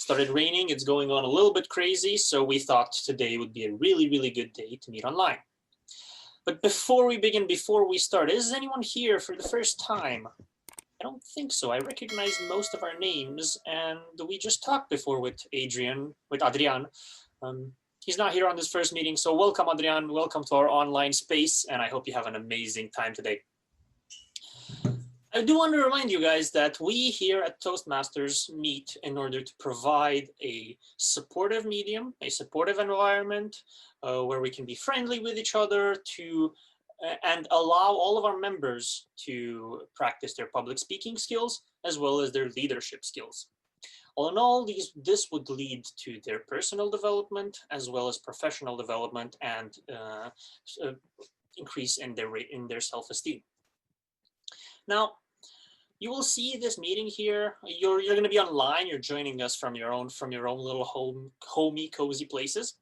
started raining. It's going on a little bit crazy, so we thought today would be a really, really good day to meet online. But before we begin, before we start, is anyone here for the first time? I don't think so. I recognize most of our names, and we just talked before with Adrian. He's not here on this first meeting, so welcome, Adrian. Welcome to our online space, and I hope you have an amazing time today. I do want to remind you guys that we here at Toastmasters meet in order to provide a supportive medium, a supportive environment where we can be friendly with each other and allow all of our members to practice their public speaking skills as well as their leadership skills. All in all, this would lead to their personal development as well as professional development and increase in their self-esteem. Now, you will see this meeting here. You're going to be online. You're joining us from your own little homey, cozy places.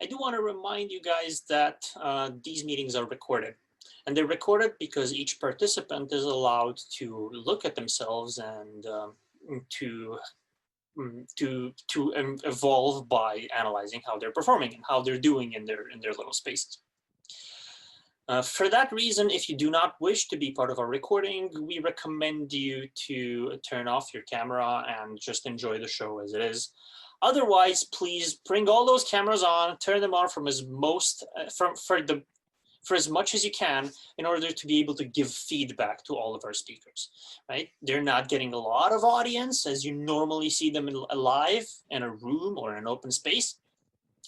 I do want to remind you guys that these meetings are recorded, and they're recorded because each participant is allowed to look at themselves and to evolve by analyzing how they're performing and how they're doing in their little spaces. For that reason, if you do not wish to be part of our recording, we recommend you to turn off your camera and just enjoy the show as it is. Otherwise, please bring all those cameras on, turn them on for as much as you can in order to be able to give feedback to all of our speakers, right? They're not getting a lot of audience as you normally see them live in a room or an open space.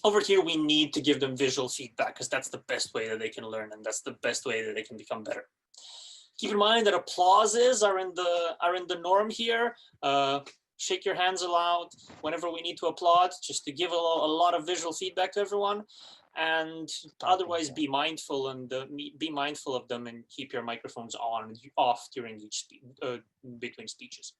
Over here, we need to give them visual feedback because that's the best way that they can learn, and that's the best way that they can become better. Keep in mind that applauses are in the norm here. Shake your hands aloud whenever we need to applaud, just to give a lot of visual feedback to everyone. And otherwise, be mindful of them and keep your microphones off during between speeches.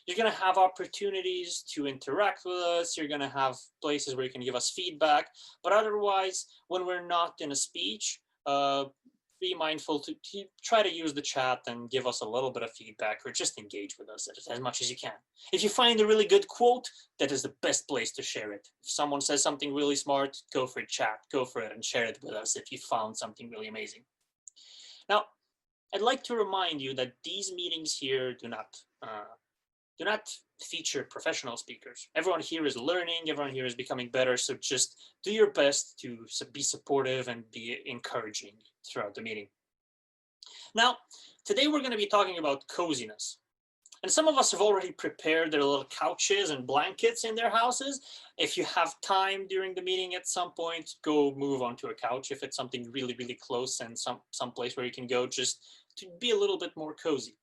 You're going to have opportunities to interact with us. You're going to have places where you can give us feedback. But otherwise, when we're not in a speech, be mindful to try to use the chat and give us a little bit of feedback or just engage with us as much as you can. If you find a really good quote, that is the best place to share it. If someone says something really smart, go for it, chat. Go for it and share it with us if you found something really amazing. Now, I'd like to remind you that these meetings here do not feature professional speakers. Everyone here is learning, everyone here is becoming better, so just do your best to be supportive and be encouraging throughout the meeting. Now, today we're going to be talking about coziness. And some of us have already prepared their little couches and blankets in their houses. If you have time during the meeting at some point, go move onto a couch if it's something really, really close and some place where you can go just to be a little bit more cozy.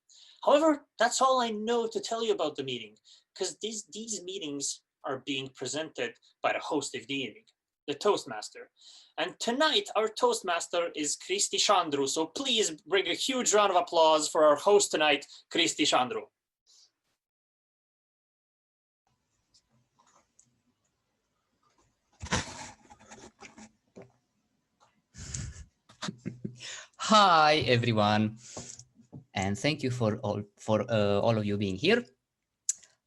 However, that's all I know to tell you about the meeting, because these meetings are being presented by the host of the meeting, the Toastmaster. And tonight, our Toastmaster is Kristi Chandru. So please bring a huge round of applause for our host tonight, Kristi Chandru. Hi, everyone. And thank you for all of you being here.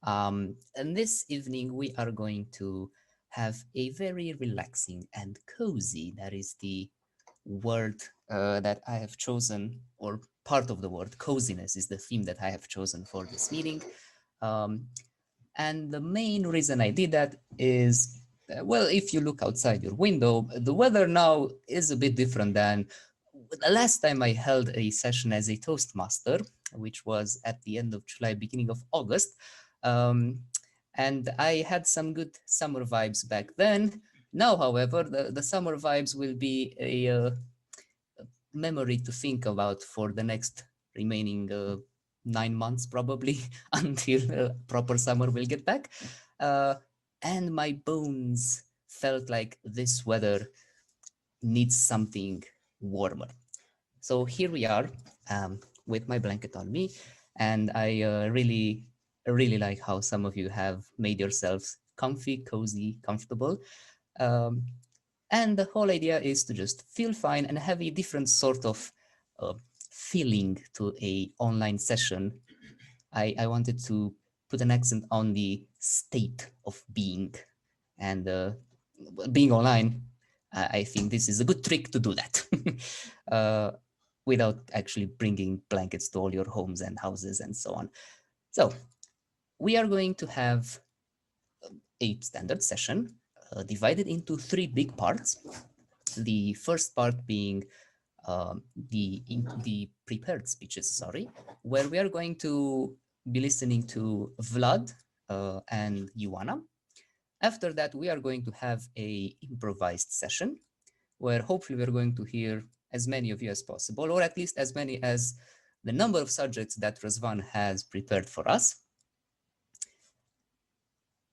And this evening we are going to have a very relaxing and cozy. That is the word that I have chosen, or part of the word. Coziness is the theme that I have chosen for this meeting. And the main reason I did that is, well, if you look outside your window, the weather now is a bit different than the last time I held a session as a Toastmaster, which was at the end of July, beginning of August. And I had some good summer vibes back then. Now, however, the summer vibes will be a memory to think about for the next remaining 9 months, probably, until proper summer will get back. And my bones felt like this weather needs something warmer. So here we are with my blanket on me, and I really like how some of you have made yourselves comfy, cozy, comfortable. And the whole idea is to just feel fine and have a different sort of feeling to a online session. I wanted to put an accent on the state of being. And being online, I think this is a good trick to do that without actually bringing blankets to all your homes and houses and so on. So we are going to have a standard session divided into 3 big parts. The first part being the prepared speeches, sorry, where we are going to be listening to Vlad and Ioana. After that, we are going to have a improvised session where hopefully we're going to hear as many of you as possible, or at least as many as the number of subjects that Razvan has prepared for us.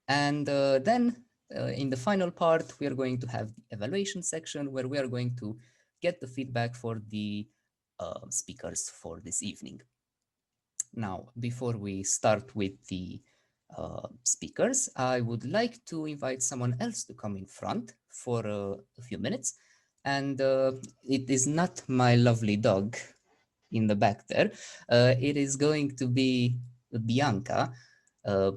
And then in the final part, we are going to have the evaluation section where we are going to get the feedback for the speakers for this evening. Now, before we start with the speakers, I would like to invite someone else to come in front for a few minutes. And it is not my lovely dog in the back there. It is going to be Bianca.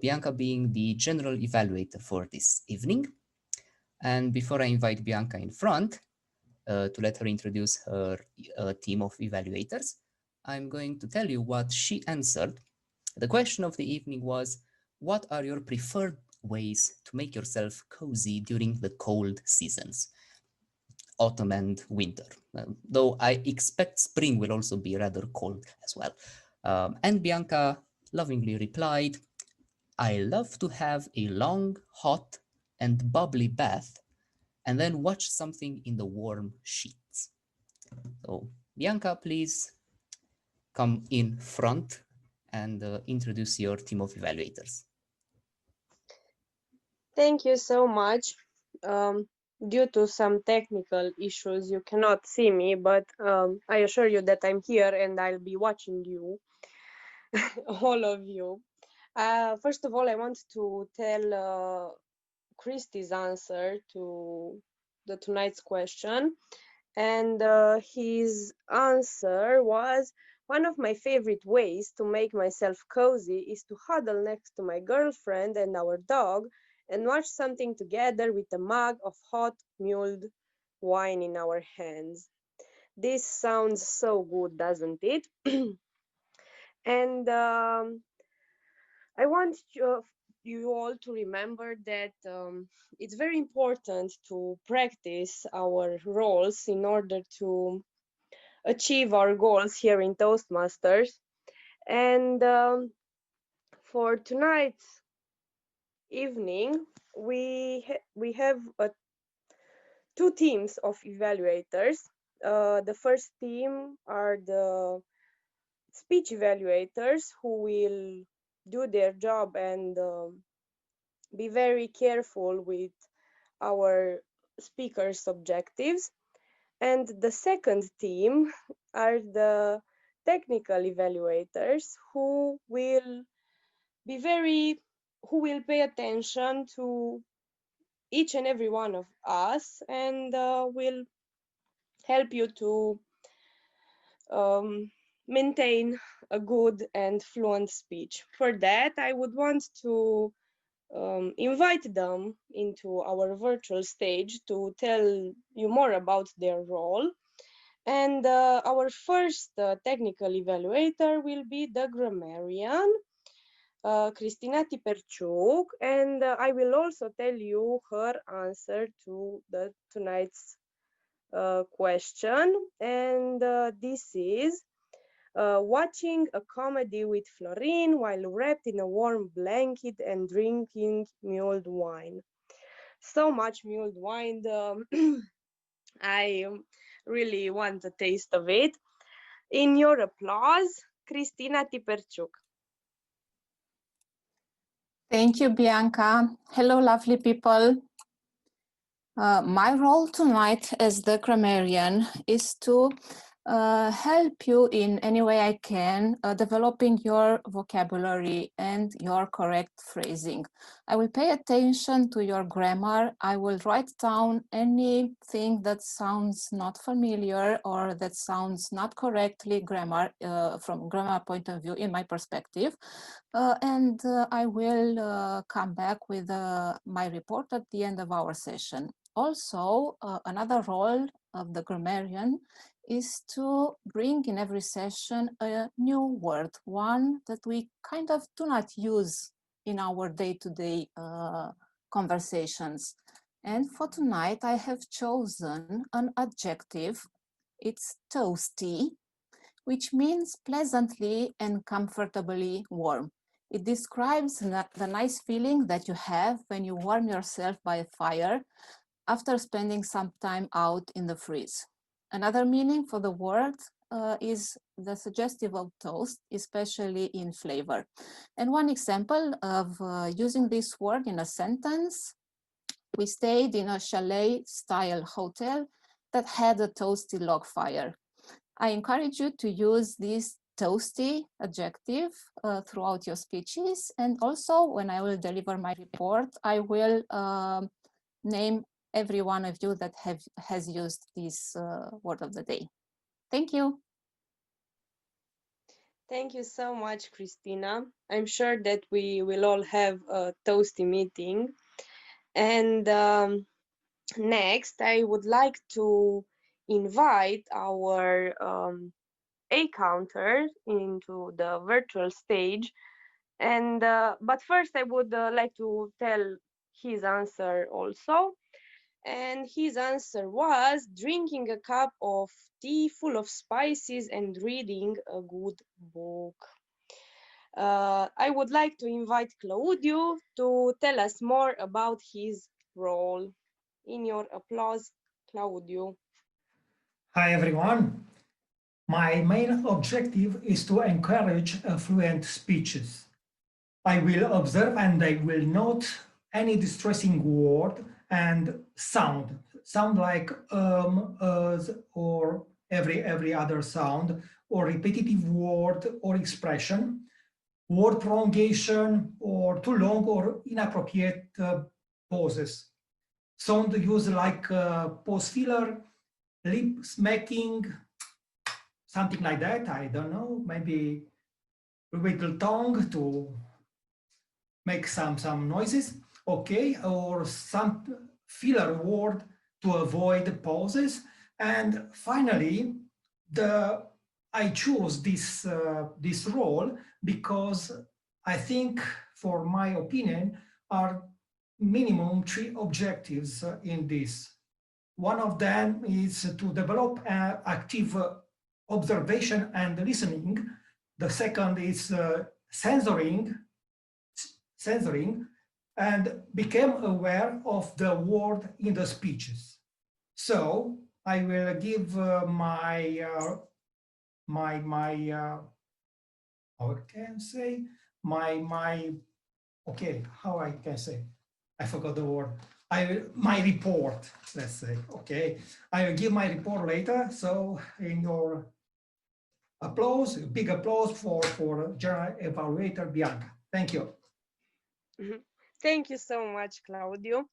Bianca being the general evaluator for this evening. And before I invite Bianca in front to let her introduce her team of evaluators, I'm going to tell you what she answered. The question of the evening was, what are your preferred ways to make yourself cozy during the cold seasons, autumn and winter? Though I expect spring will also be rather cold as well. And Bianca lovingly replied, I love to have a long, hot, and bubbly bath and then watch something in the warm sheets. So, Bianca, please come in front and introduce your team of evaluators. Thank you so much. Due to some technical issues, you cannot see me, but I assure you that I'm here and I'll be watching you, all of you. First of all, I want to tell Christy's answer to tonight's question. And his answer was, one of my favorite ways to make myself cozy is to huddle next to my girlfriend and our dog and watch something together with a mug of hot mulled wine in our hands. This sounds so good, doesn't it? And I want you all to remember that it's very important to practice our roles in order to achieve our goals here in Toastmasters. And for tonight's evening, we have 2 teams of evaluators. The first team are the speech evaluators who will do their job and be very careful with our speakers' objectives. And the second team are the technical evaluators who will pay attention to each and every one of us and will help you to maintain a good and fluent speech. For that, I would want to invite them into our virtual stage to tell you more about their role. And our first technical evaluator will be the grammarian, Cristina Tiperciuc, and I will also tell you her answer to tonight's question. And this is, watching a comedy with Florin while wrapped in a warm blanket and drinking mulled wine. So much mulled wine. I really want a taste of it. In your applause, Cristina Tiperciuc. Thank you, Bianca. Hello, lovely people. My role tonight as the grammarian is to help you in any way I can, developing your vocabulary and your correct phrasing. I will pay attention to your grammar. I will write down anything that sounds not familiar or that sounds not correctly from grammar point of view in my perspective. And I will come back with my report at the end of our session. Also, another role of the grammarian is to bring in every session a new word, one that we kind of do not use in our day-to-day conversations. And for tonight, I have chosen an adjective. It's toasty, which means pleasantly and comfortably warm. It describes the nice feeling that you have when you warm yourself by a fire after spending some time out in the freeze. Another meaning for the word is the suggestive of toast, especially in flavor. And one example of using this word in a sentence, we stayed in a chalet-style hotel that had a toasty log fire. I encourage you to use this toasty adjective throughout your speeches. And also when I will deliver my report, I will name every one of you that has used this word of the day. Thank you. Thank you so much, Christina. I'm sure that we will all have a toasty meeting. And next, I would like to invite our A-counter into the virtual stage. And but first, I would like to tell his answer also. And his answer was drinking a cup of tea full of spices and reading a good book. I would like to invite Claudio to tell us more about his role. In your applause, Claudio. Hi everyone. My main objective is to encourage fluent speeches. I will observe and I will note any distressing word and sound like us, or every other sound, or repetitive word or expression, word prolongation, or too long or inappropriate pauses. Sound use like pause filler, lip smacking, something like that. I don't know, maybe wiggle tongue to make some noises, okay, or some filler word to avoid pauses. And finally, I choose this role because I think, for my opinion, are minimum 3 objectives in this. One of them is to develop active observation and listening. The second is censoring, and become aware of the word in the speeches. So I will give how I can say okay, how I can say, I forgot the word. My report, let's say, okay. I will give my report later. So in your applause, big applause for General Evaluator Bianca. Thank you. Thank you so much, Claudio.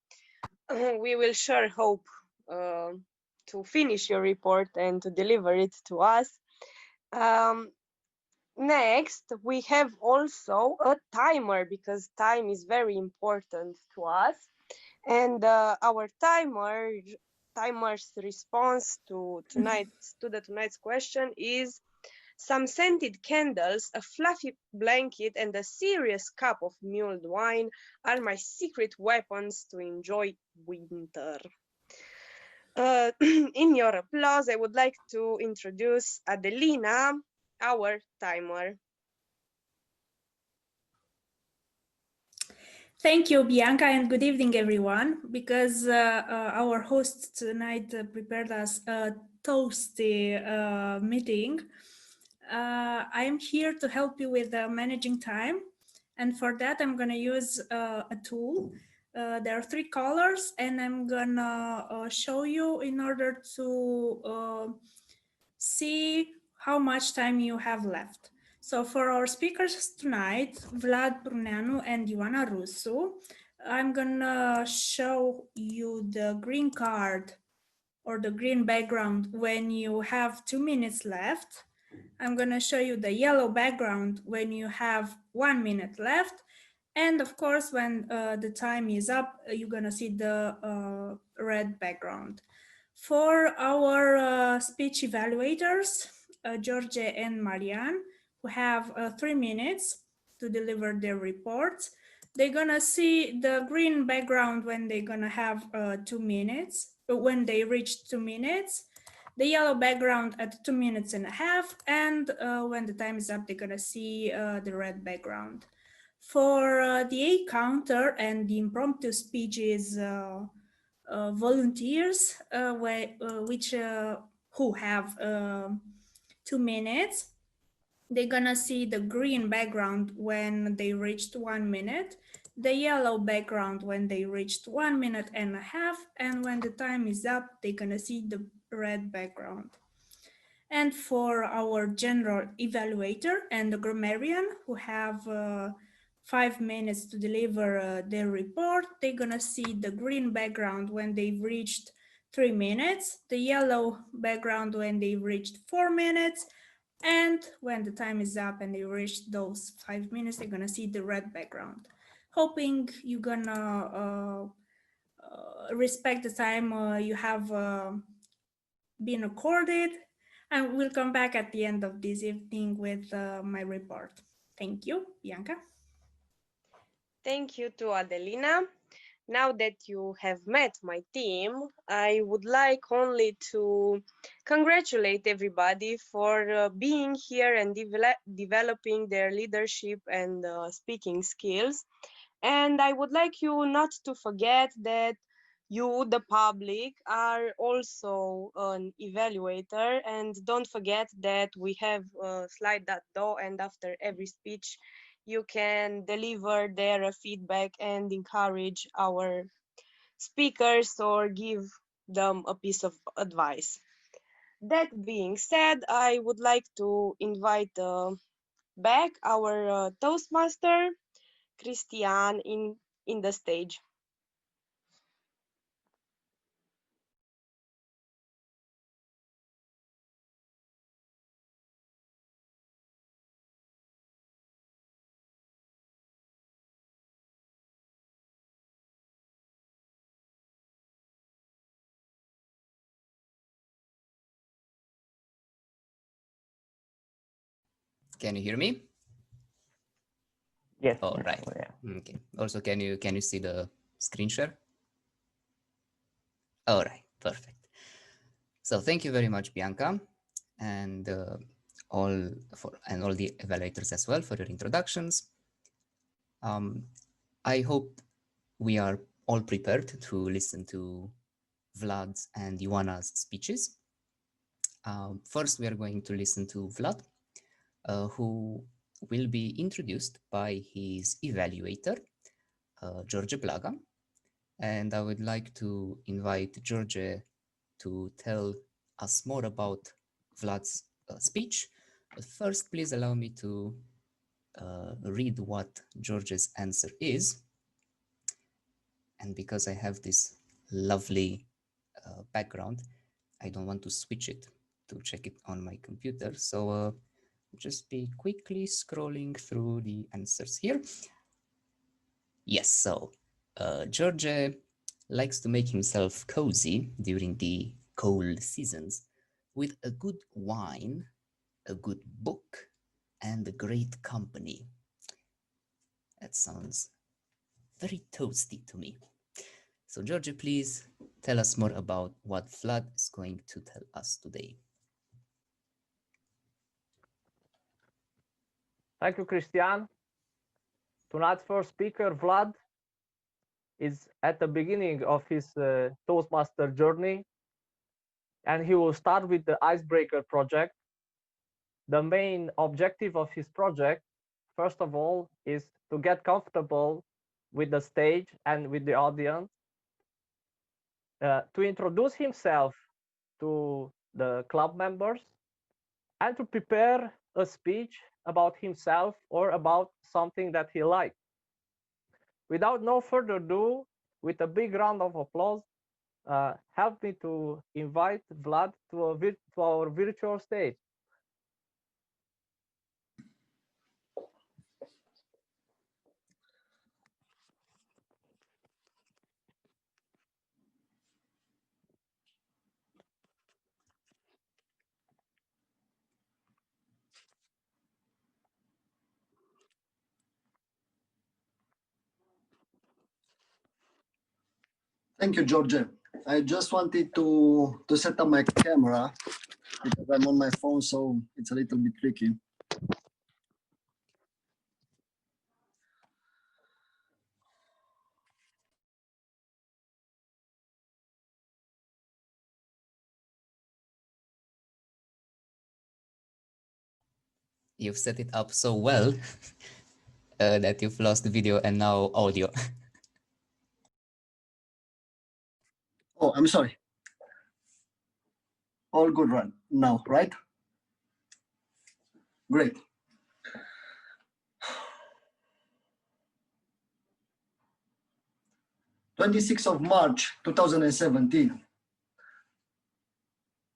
We will sure hope to finish your report and to deliver it to us. Next, we have also a timer, because time is very important to us. And our timer's response to tonight's question is: some scented candles, a fluffy blanket, and a serious cup of mulled wine are my secret weapons to enjoy winter. In your applause, I would like to introduce Adelina, our timer. Thank you, Bianca, and good evening, everyone. Because our host tonight prepared us a toasty meeting, I am here to help you with managing time. And for that, I'm going to use a tool. There are 3 colors, and I'm going to show you in order to see how much time you have left. So for our speakers tonight, Vlad Bruneanu and Ioana Rusu, I'm gonna show you the green card or the green background when you have 2 minutes left. I'm gonna show you the yellow background when you have 1 minute left. And of course, when the time is up, you're gonna see the red background. For our speech evaluators, George and Marianne, who have 3 minutes to deliver their reports, they're gonna see the green background when they're gonna have 2 minutes, when they reach 2 minutes, the yellow background at 2 minutes and a half, and when the time is up, they're gonna see the red background. For the A counter and the impromptu speeches, volunteers who have 2 minutes, they're gonna see the green background when they reached 1 minute, the yellow background when they reached 1 minute and a half, and when the time is up, they're gonna see the red background. And for our general evaluator and the grammarian who have 5 minutes to deliver their report, they're gonna see the green background when they've reached 3 minutes, the yellow background when they've reached 4 minutes, and when the time is up and they reach those 5 minutes, they're gonna see the red background. Hoping you're gonna respect the time you have been recorded, and we'll come back at the end of this evening with my report. Thank you, Bianca. Thank you to Adelina. Now that you have met my team, I would like only to congratulate everybody for being here and developing their leadership and speaking skills. And I would like you not to forget that you, the public, are also an evaluator, and don't forget that we have slide.do, and after every speech you can deliver their feedback and encourage our speakers or give them a piece of advice. That being said, I would like to invite back our Toastmaster, Christian, in the stage. Can you hear me? Yes. All right. Yeah. Okay. Also, can you see the screen share? All right. Perfect. So thank you very much, Bianca, and all the evaluators as well for your introductions. I hope we are all prepared to listen to Vlad's and Ioana's speeches. First, we are going to listen to Vlad, who will be introduced by his evaluator, George Blaga. And I would like to invite George to tell us more about Vlad's speech. But first, please allow me to read what George's answer is. And because I have this lovely background, I don't want to switch it to check it on my computer. So just be quickly scrolling through the answers here. Yes, so George likes to make himself cozy during the cold seasons with a good wine, a good book, and a great company. That sounds very toasty to me. So George, please tell us more about what Vlad is going to tell us today. Thank you, Christian. Tonight's first speaker, Vlad, is at the beginning of his Toastmaster journey, and he will start with the Icebreaker project. The main objective of his project, first of all, is to get comfortable with the stage and with the audience, to introduce himself to the club members, and to prepare a speech about himself or about something that he liked. Without no further ado, with a big round of applause, help me to invite Vlad to our virtual stage. Thank you, George. I just wanted to set up my camera because I'm on my phone, so it's a little bit tricky. You've set it up so well that you've lost the video and now audio. Oh, I'm sorry. All good right now, right? Great. March 26th, 2017.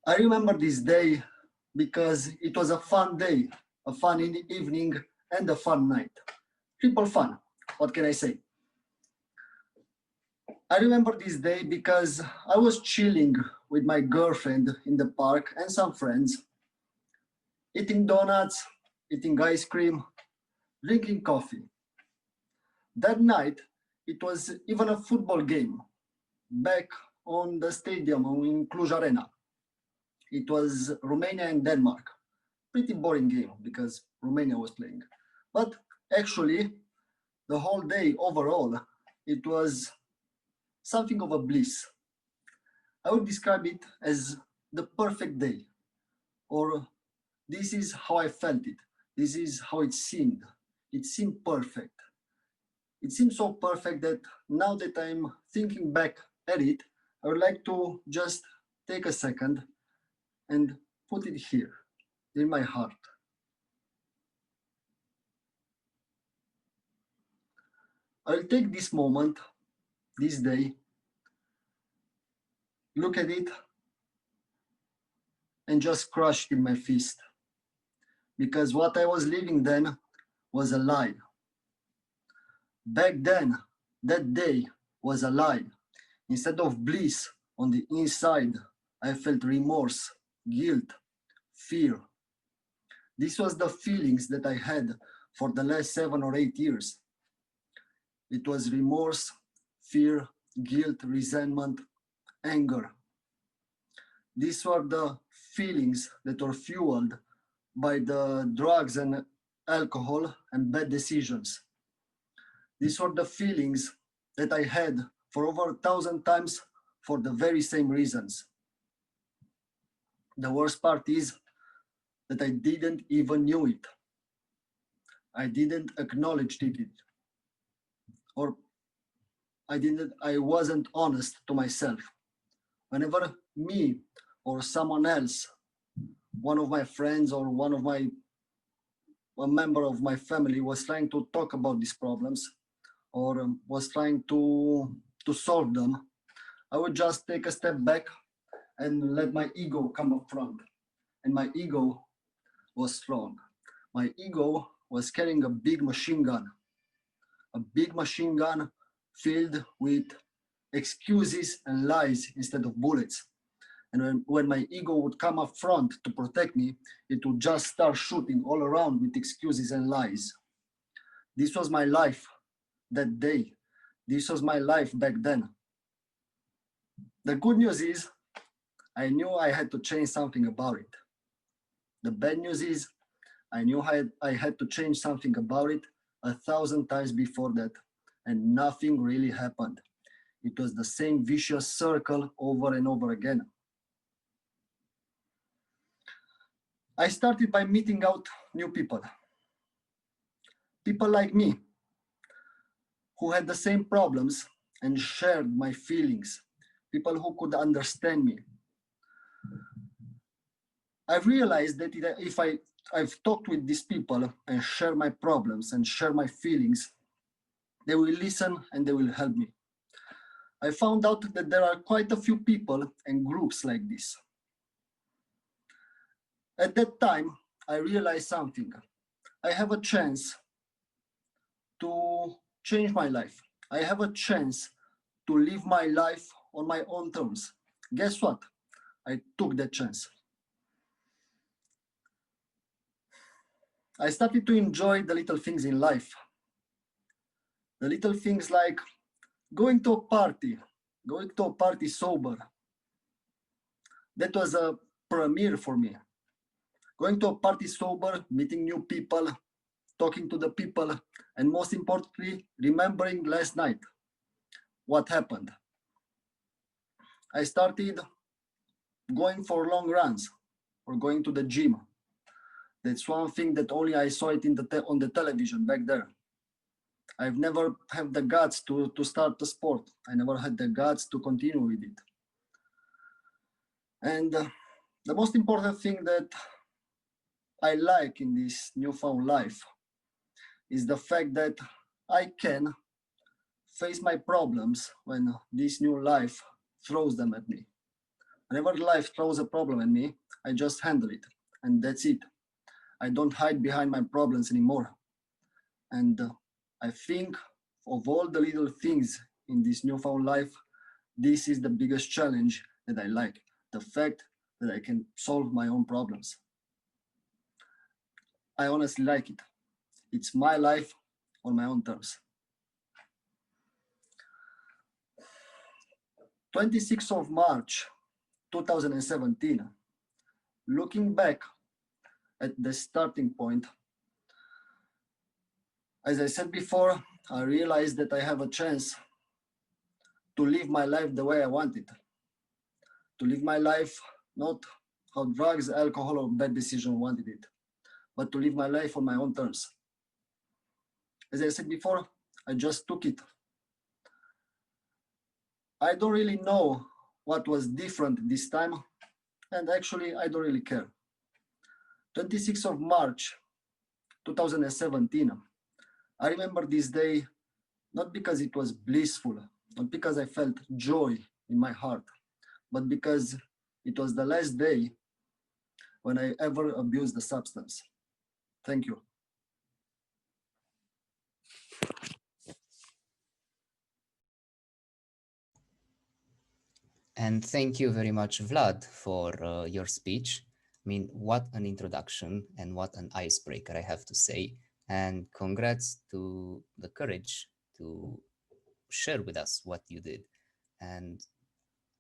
I remember this day because it was a fun day, a fun evening, and a fun night. Triple fun, what can I say? I remember this day because I was chilling with my girlfriend in the park and some friends, eating donuts, eating ice cream, drinking coffee. That night, it was even a football game back on the stadium in Cluj Arena. It was Romania and Denmark. Pretty boring game because Romania was playing. But actually, the whole day overall, it was something of a bliss. I would describe it as the perfect day, or this is how I felt it. This is how it seemed. It seemed perfect. It seemed so perfect that now that I'm thinking back at it, I would like to just take a second and put it here in my heart. I'll take this moment, this day, look at it, and just crush it in my fist. Because what I was living then was a lie. Back then, that day was a lie. Instead of bliss on the inside, I felt remorse, guilt, fear. This was the feelings that I had for the last 7 or 8 years. It was remorse, fear, guilt, resentment, anger. These were the feelings that were fueled by the drugs and alcohol and bad decisions. These were the feelings that I had for over 1,000 times for the very same reasons. The worst part is that I didn't even knew it. I didn't acknowledge it. Or I wasn't honest to myself. Whenever me or someone else, one of my friends or a member of my family was trying to talk about these problems or was trying to solve them, I would just take a step back and let my ego come up front. And my ego was strong. My ego was carrying a big machine gun filled with excuses and lies instead of bullets. And when my ego would come up front to protect me, it would just start shooting all around with excuses and lies. This was my life that day. This was my life back then. The good news is, I knew I had to change something about it. The bad news is, I knew I had to change something about it 1,000 times before that, and nothing really happened. It was the same vicious circle over and over again. I started by meeting out new people. People like me, who had the same problems and shared my feelings. People who could understand me. I've realized that if I've talked with these people and share my problems and share my feelings, they will listen and they will help me. I found out that there are quite a few people and groups like this. At that time, I realized something. I have a chance to change my life. I have a chance to live my life on my own terms. Guess what? I took that chance. I started to enjoy the little things in life. The little things like going to a party sober. That was a premiere for me. Going to a party sober, meeting new people, talking to the people, and most importantly, remembering last night what happened. I started going for long runs or going to the gym. That's one thing that only I saw it on the television back there. I've never had the guts to start the sport. I never had the guts to continue with it. And the most important thing that I like in this newfound life is the fact that I can face my problems when this new life throws them at me. Whenever life throws a problem at me, I just handle it, and that's it. I don't hide behind my problems anymore. And I think of all the little things in this newfound life, this is the biggest challenge that I like, the fact that I can solve my own problems. I honestly like it. It's my life on my own terms. 26th of March, 2017, looking back at the starting point, as I said before, I realized that I have a chance to live my life the way I want it. To live my life not how drugs, alcohol, or bad decision wanted it, but to live my life on my own terms. As I said before, I just took it. I don't really know what was different this time, and actually I don't really care. 26th of March, 2017, I remember this day not because it was blissful, not because I felt joy in my heart, but because it was the last day when I ever abused the substance. Thank you. And thank you very much, Vlad, for your speech. I mean, what an introduction and what an icebreaker, I have to say. And congrats to the courage to share with us what you did. And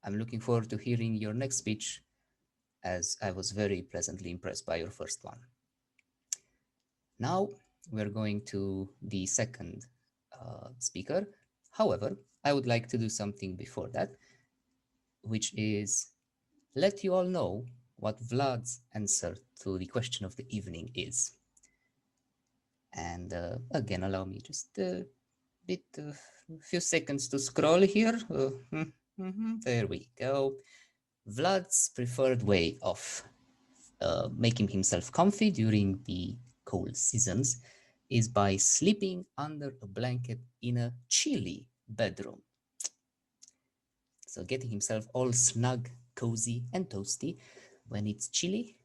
I'm looking forward to hearing your next speech, as I was very pleasantly impressed by your first one. Now we're going to the second speaker. However, I would like to do something before that, which is let you all know what Vlad's answer to the question of the evening is. And again, allow me just a few seconds to scroll here. There we go. Vlad's preferred way of making himself comfy during the cold seasons is by sleeping under a blanket in a chilly bedroom. So getting himself all snug, cozy, and toasty when it's chilly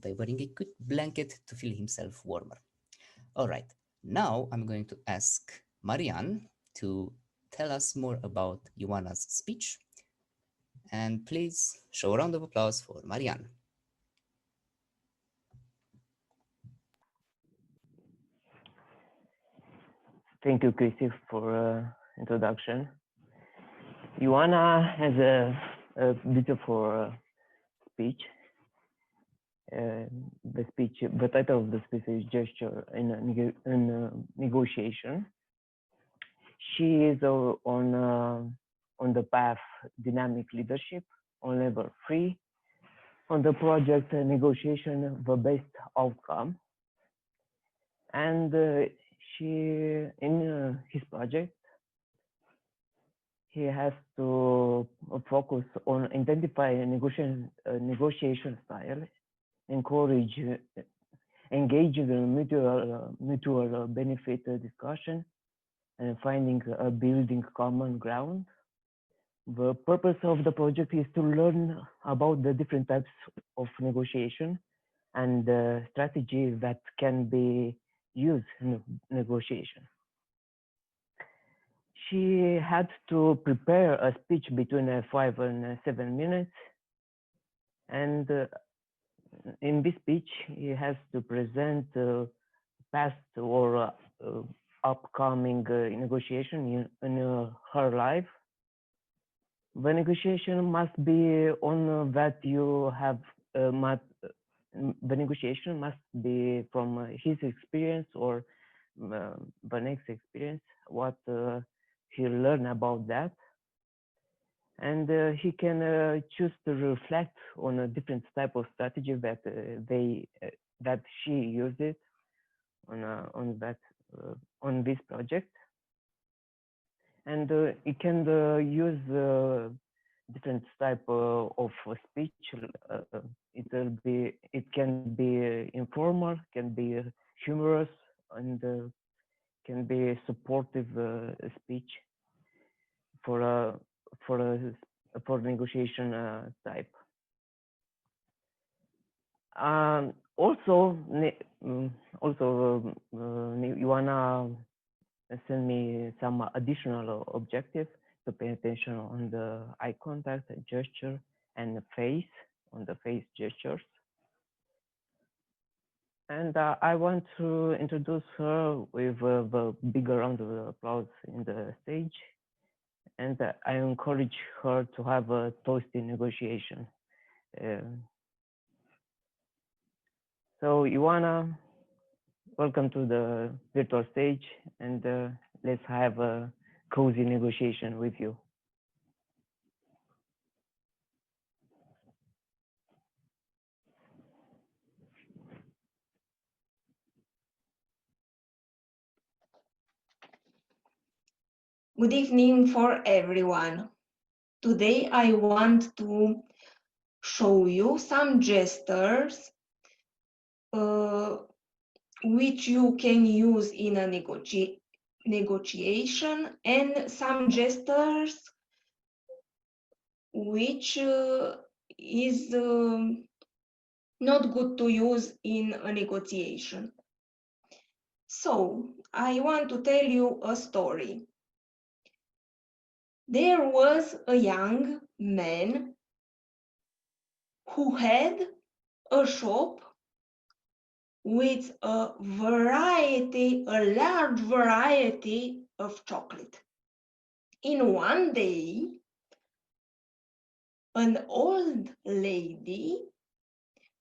by wearing a good blanket to feel himself warmer. All right, now I'm going to ask Marianne to tell us more about Ioana's speech. And please show a round of applause for Marianne. Thank you, Christy, for introduction. Ioana has a beautiful speech. The title of the speech is "Gesture in Negotiation." She is on the path dynamic leadership on level 3, on the project negotiation, the best outcome, and in his project, he has to focus on identify a negotiation style, encourage, engage in mutual benefit discussion, and finding a building common ground. The purpose of the project is to learn about the different types of negotiation and strategies that can be used in negotiation. She had to prepare a speech between 5 and 7 minutes, and in this speech, he has to present past or upcoming negotiation in her life. The negotiation must be on that you have the negotiation must be from his experience or the next experience, what he learned about that. And he can choose to reflect on a different type of strategy that that she used it on this project. And it can use different type of speech. It can be informal, can be humorous, and can be supportive speech for negotiation type. Also, you wanna send me some additional objectives to pay attention on the eye contact, gesture, and the face, on the face gestures. And I want to introduce her with a bigger round of applause in the stage. And I encourage her to have a toasty negotiation. So Ioana, welcome to the virtual stage, and let's have a cozy negotiation with you. Good evening for everyone. Today I want to show you some gestures which you can use in a negotiation, and some gestures which is not good to use in a negotiation. So I want to tell you a story. There was a young man who had a shop with a large variety of chocolate. In one day, an old lady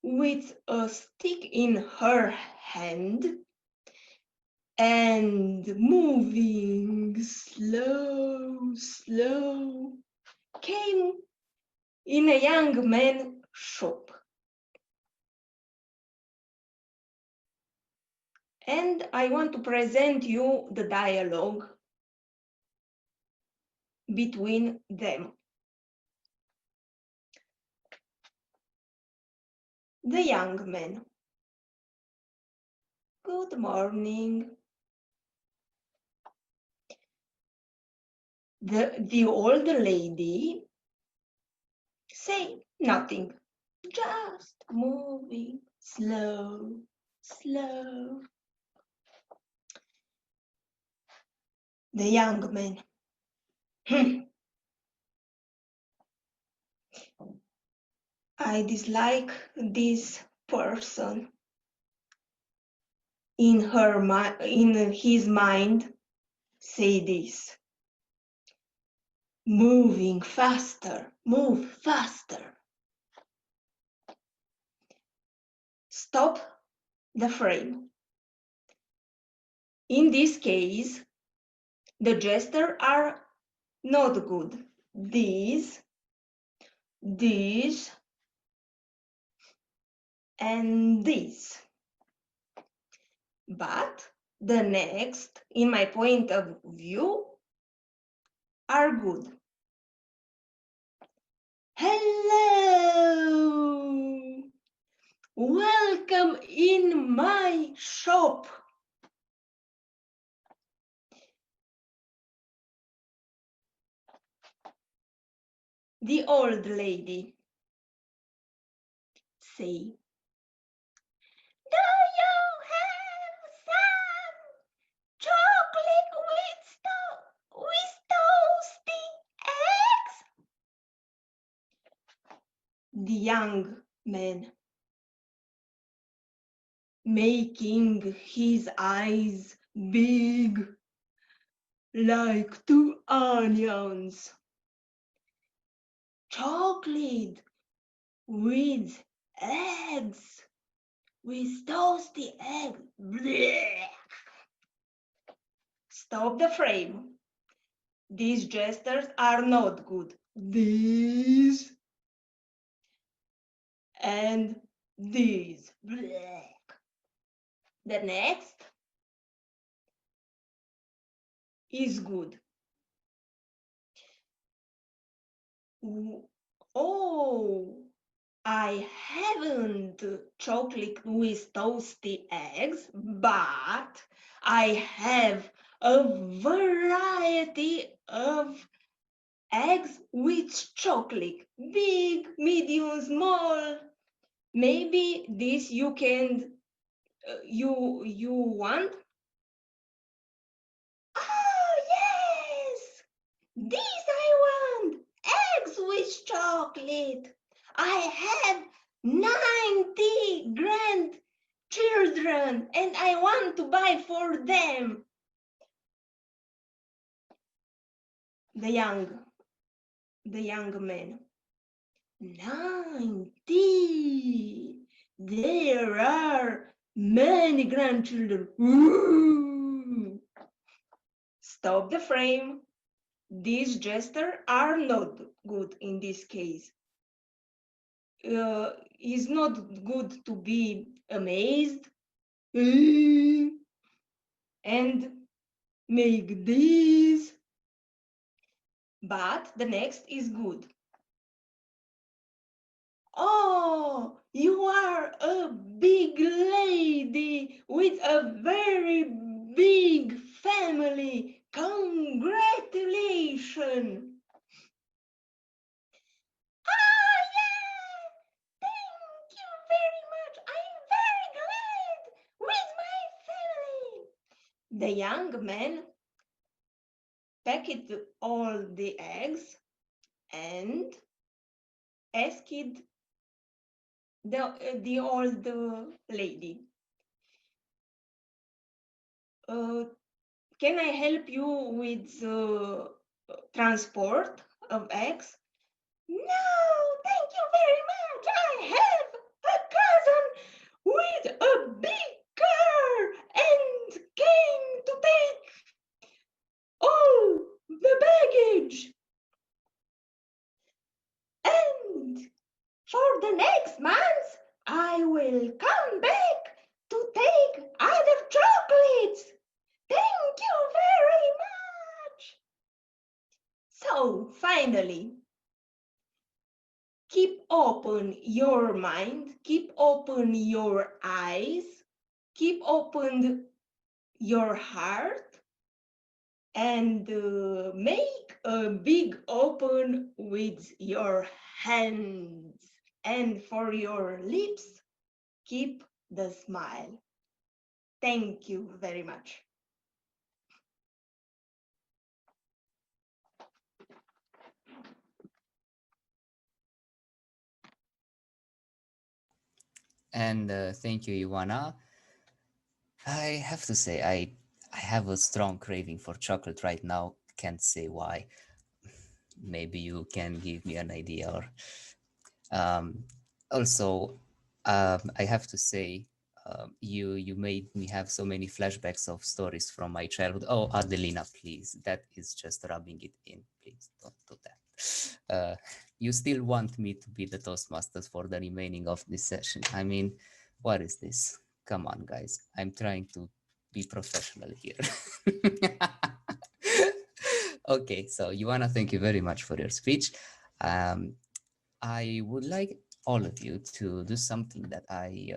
with a stick in her hand and moving slow, came in a young man's shop. And I want to present you the dialogue between them. The young man. Good morning. The old lady say nothing, just moving slow. The young man. I dislike this person. In his mind, say this. Moving faster, move faster. Stop the frame. In this case, the gestures are not good. This, and this. But the next, in my point of view, are good. Hello! Welcome in my shop. The old lady. Say, do you have some chocolate with toasty eggs? The young man, making his eyes big like two onions. Chocolate with eggs, with toasty eggs. Blech. Stop the frame. These gestures are not good. These and these. Blech. The next is good. Oh, I haven't chocolate with toasty eggs, but I have a variety of eggs with chocolate, big, medium, small. Maybe this you can, you want? Oh, yes, this I want, eggs with chocolate. I have 90 grandchildren and I want to buy for them. The young man. 90. There are many grandchildren. Ooh. Stop the frame. These gestures are not good in this case. It's not good to be amazed and make this, but the next is good. Oh, you are a big lady with a very big family. Congratulations. Ah, yeah. Thank you very much. I'm very glad with my family. The young man packed all the eggs and asked the old lady, can I help you with transport of eggs? No, thank you very much. I have a cousin with a big car and came to take all the baggage. And for the next month, I will come back to take other chocolates. Thank you very much. So finally, keep open your mind, keep open your eyes, keep open your heart, and make a big open with your hands. And for your lips, keep the smile. Thank you very much. And thank you, Ioana. I have to say, I have a strong craving for chocolate right now. Can't say why. Maybe you can give me an idea. Or also, I have to say, you made me have so many flashbacks of stories from my childhood. Oh, Adelina, please, that is just rubbing it in. Please don't do that. You still want me to be the Toastmasters for the remaining of this session? I mean, what is this? Come on, guys. I'm trying to be professional here. Okay, so Ioana, thank you very much for your speech. I would like all of you to do something that I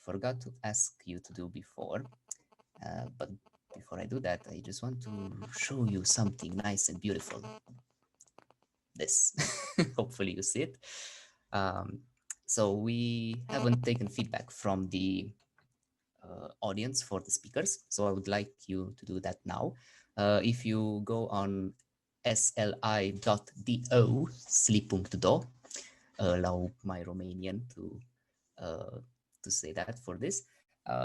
forgot to ask you to do before. But before I do that, I just want to show you something nice and beautiful. This, hopefully you see it. So we haven't taken feedback from the audience for the speakers, so I would like you to do that now. If you go on sli.do, sli.do, allow my Romanian to say that for this,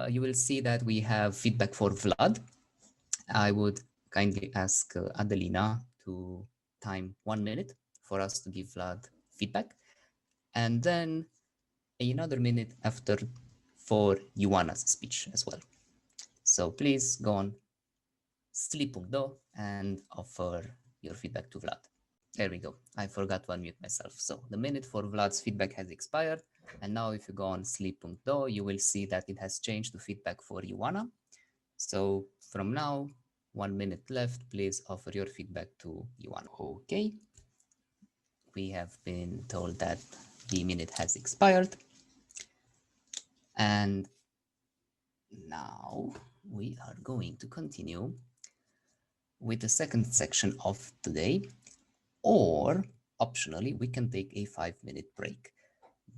you will see that we have feedback for Vlad. I would kindly ask Adelina to time 1 minute for us to give Vlad feedback, and then another minute after for Ioana's speech as well. So please go on sli.do and offer your feedback to Vlad. There we go. I forgot to unmute myself. So the minute for Vlad's feedback has expired. And now if you go on sli.do, you will see that it has changed to feedback for Ioana. So from now, 1 minute left, please offer your feedback to Ioana. Okay. We have been told that the minute has expired. And now we are going to continue with the second section of today, or optionally, we can take a 5-minute break.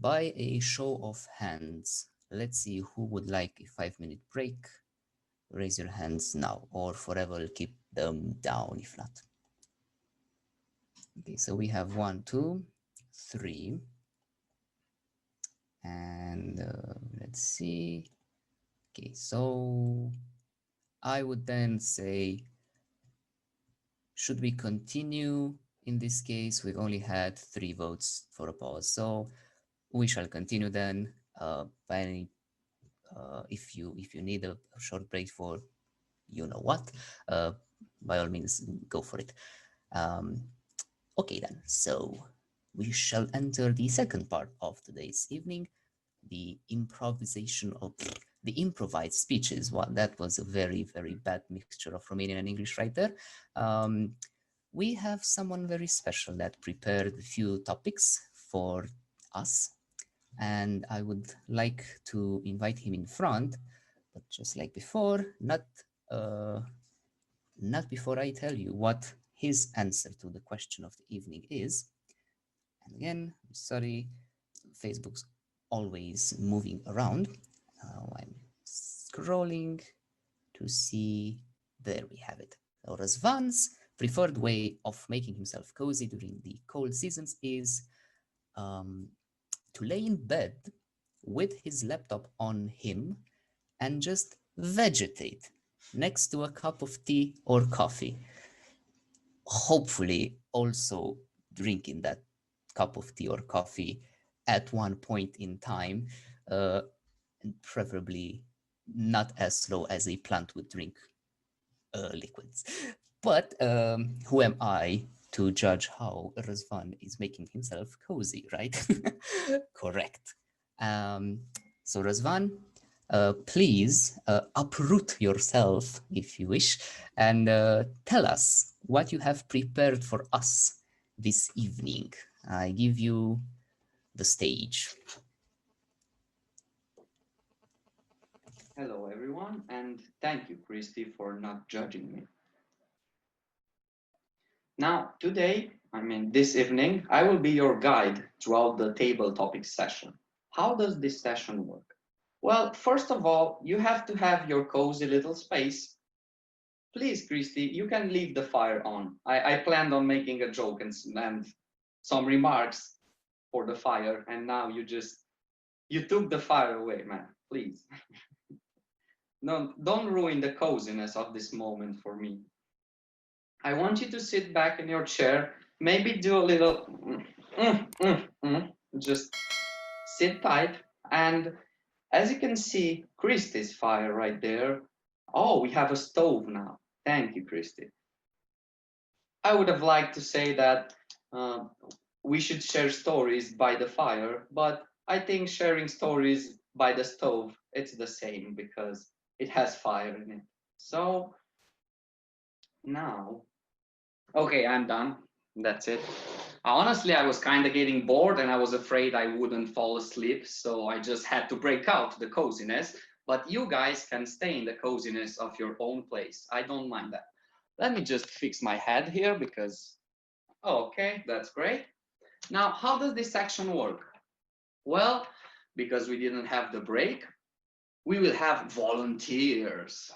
By a show of hands, let's see who would like a 5-minute break. Raise your hands now, or forever keep them down if not. Okay, so we have 1, 2, 3. And let's see. Okay, so I would then say, should we continue? In this case, we've only had 3 votes for a pause, so we shall continue then. If you need a short break for you know what, by all means, go for it. Okay then, so we shall enter the second part of today's evening, the improvisation of the improvised speeches. Well, that was a very, very bad mixture of Romanian and English right there. We have someone very special that prepared a few topics for us, and I would like to invite him in front, but just like before, not before I tell you what his answer to the question of the evening is. And again, I'm sorry, Facebook's always moving around. I'm scrolling to see, there we have it. So Răzvan's preferred way of making himself cozy during the cold seasons is to lay in bed with his laptop on him and just vegetate next to a cup of tea or coffee. Hopefully also drinking that cup of tea or coffee at one point in time, and preferably not as slow as a plant would drink liquids. But who am I to judge how Răzvan is making himself cozy, right? Correct. So Răzvan, please uproot yourself if you wish and tell us what you have prepared for us this evening. I give you the stage. Hello everyone, and thank you, Christy, for not judging me. Now, today, this evening, I will be your guide throughout the table topics session. How does this session work? Well, first of all, you have to have your cozy little space. Please, Christy, you can leave the fire on. I planned on making a joke and some remarks for the fire, and now you took the fire away, man, please. No, don't ruin the coziness of this moment for me. I want you to sit back in your chair, maybe do a little, just sit tight. And as you can see, Christy's fire right there. Oh, we have a stove now. Thank you, Christy. I would have liked to say that we should share stories by the fire, but I think sharing stories by the stove, it's the same because it has fire in it. So now, okay, I'm done. That's it. Honestly, I was kind of getting bored and I was afraid I wouldn't fall asleep. So I just had to break out the coziness. But you guys can stay in the coziness of your own place. I don't mind that. Let me just fix my head here because, okay, that's great. Now, how does this section work? Well, because we didn't have the break, we will have volunteers.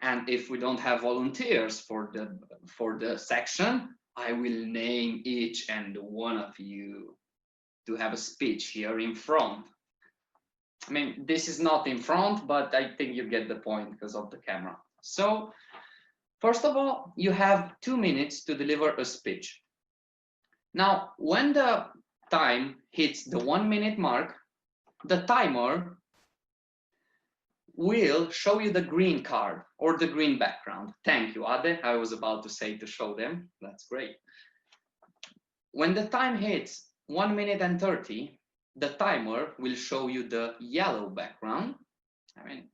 And if we don't have volunteers for the section, I will name each and one of you to have a speech here in front. I mean, this is not in front, but I think you get the point because of the camera. So, first of all, you have 2 minutes to deliver a speech. Now, when the time hits the 1 minute mark, the timer will show you the green card or the green background. Thank you, Ade. I was about to say to show them. That's great. When the time hits 1 minute and 30, the timer will show you the yellow background. I mean,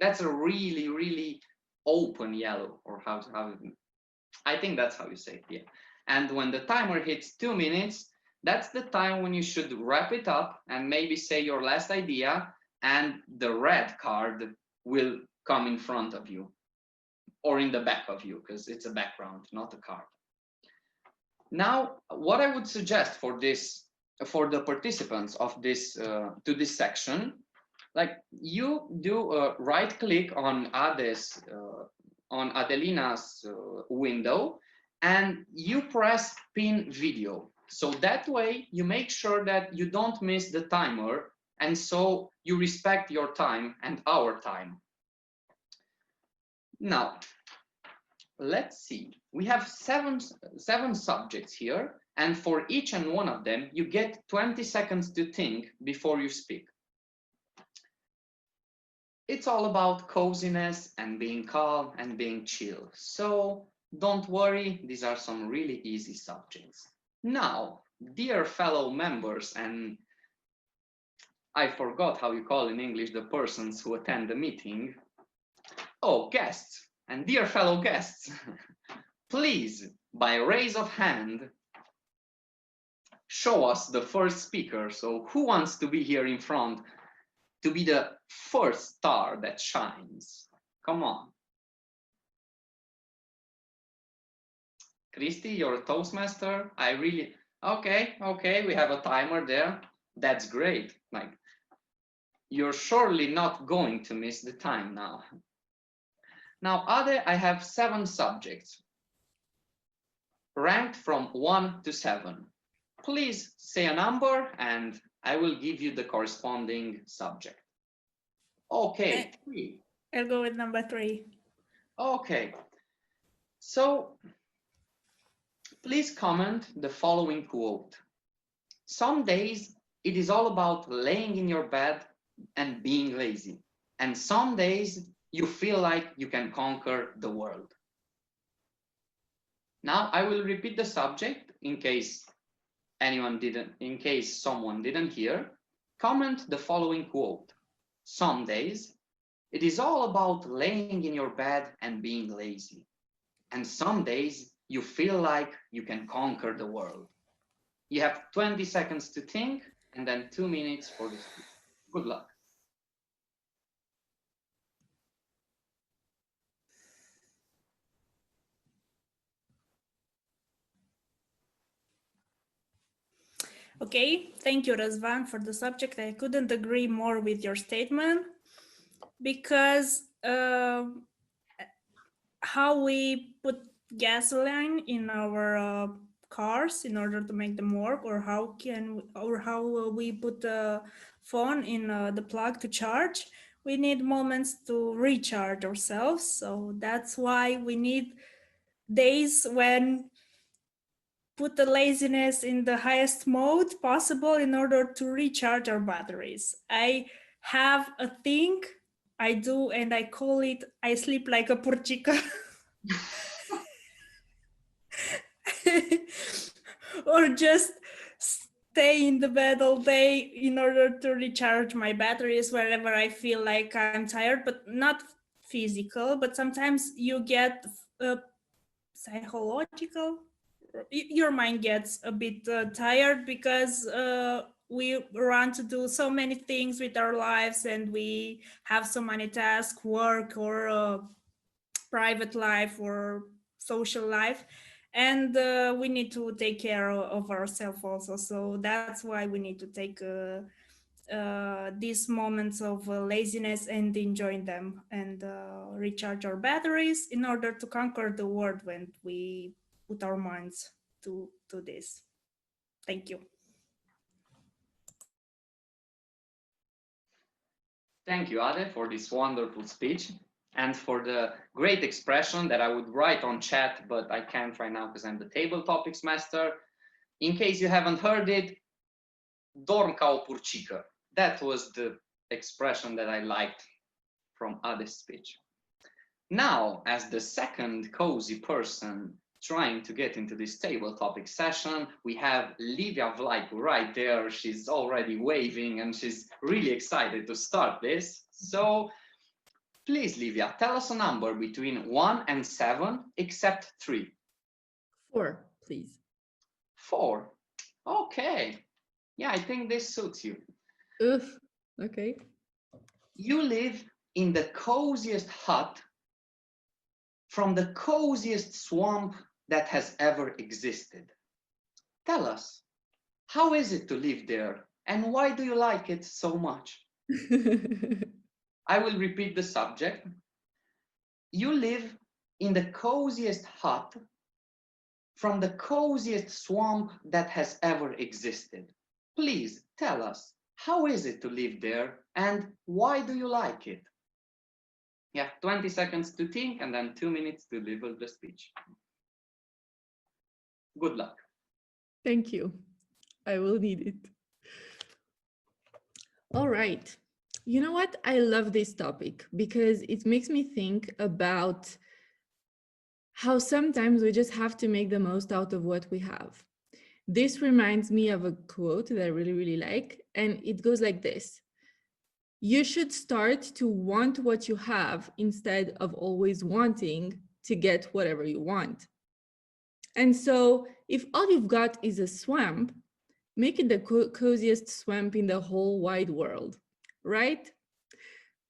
that's a really, really open yellow, or how I think that's how you say it, yeah. And when the timer hits 2 minutes, that's the time when you should wrap it up and maybe say your last idea, and the red card will come in front of you or in the back of you because it's a background, not a card. Now, what I would suggest for this, for the participants of this to this section, like you do a right click on Ade's on Adelina's window, and you press pin video. So that way you make sure that you don't miss the timer, and so you respect your time and our time. Now, let's see. We have seven subjects here, and for each and one of them, you get 20 seconds to think before you speak. It's all about coziness and being calm and being chill. So don't worry, these are some really easy subjects. Now, dear fellow members, and I forgot how you call in English the persons who attend the meeting. Oh, guests, and dear fellow guests, please, by raise of hand, show us the first speaker. So who wants to be here in front to be the first star that shines? Come on. Christy, you're a Toastmaster. Okay, we have a timer there. That's great. Like, you're surely not going to miss the time now. Now, Ade, I have 7 subjects, ranked from 1 to 7. Please say a number and I will give you the corresponding subject. Okay, 3. I'll go with number 3. Okay, so please comment the following quote. Some days it is all about laying in your bed and being lazy. And some days you feel like you can conquer the world. Now I will repeat the subject in case someone didn't hear. Comment the following quote. Some days it is all about laying in your bed and being lazy. And some days you feel like you can conquer the world. You have 20 seconds to think and then 2 minutes for the speech. Good luck. Okay, thank you, Razvan, for the subject. I couldn't agree more with your statement because how we put gasoline in our cars in order to make them work, or how we put the phone in the plug to charge, we need moments to recharge ourselves. So that's why we need days when put the laziness in the highest mode possible in order to recharge our batteries. I have a thing I do, and I call it I sleep like a purcica. Or just stay in the bed all day in order to recharge my batteries wherever I feel like I'm tired, but not physical, but sometimes you get psychological your mind gets a bit tired because we run to do so many things with our lives, and we have so many tasks, work or private life or social life, and we need to take care of ourselves also. So that's why we need to take these moments of laziness and enjoy them, and recharge our batteries in order to conquer the world when we put our minds to this. Thank you. Thank you, Ade, for this wonderful speech and for the great expression that I would write on chat, but I can't right now because I'm the table topics master. In case you haven't heard it, dorm ca o purcică. That was the expression that I liked from Ade's speech. Now, as the second cozy person trying to get into this table topic session, we have Livia Vlaicu right there. She's already waving and she's really excited to start this. So please, Livia, tell us a number between 1 and 7, except 3. 4, please. 4. Okay. Yeah, I think this suits you. Oof. Okay. You live in the coziest hut from the coziest swamp that has ever existed. Tell us, how is it to live there, and why do you like it so much? I will repeat the subject. You live in the coziest hut from the coziest swamp that has ever existed. Please tell us, how is it to live there, and why do you like it? You have 20 seconds to think and then 2 minutes to deliver the speech. Good luck. Thank you. I will need it. All right. You know what? I love this topic because it makes me think about how sometimes we just have to make the most out of what we have. This reminds me of a quote that I really, really like, and it goes like this. You should start to want what you have instead of always wanting to get whatever you want. And so if all you've got is a swamp, make it the coziest swamp in the whole wide world, right?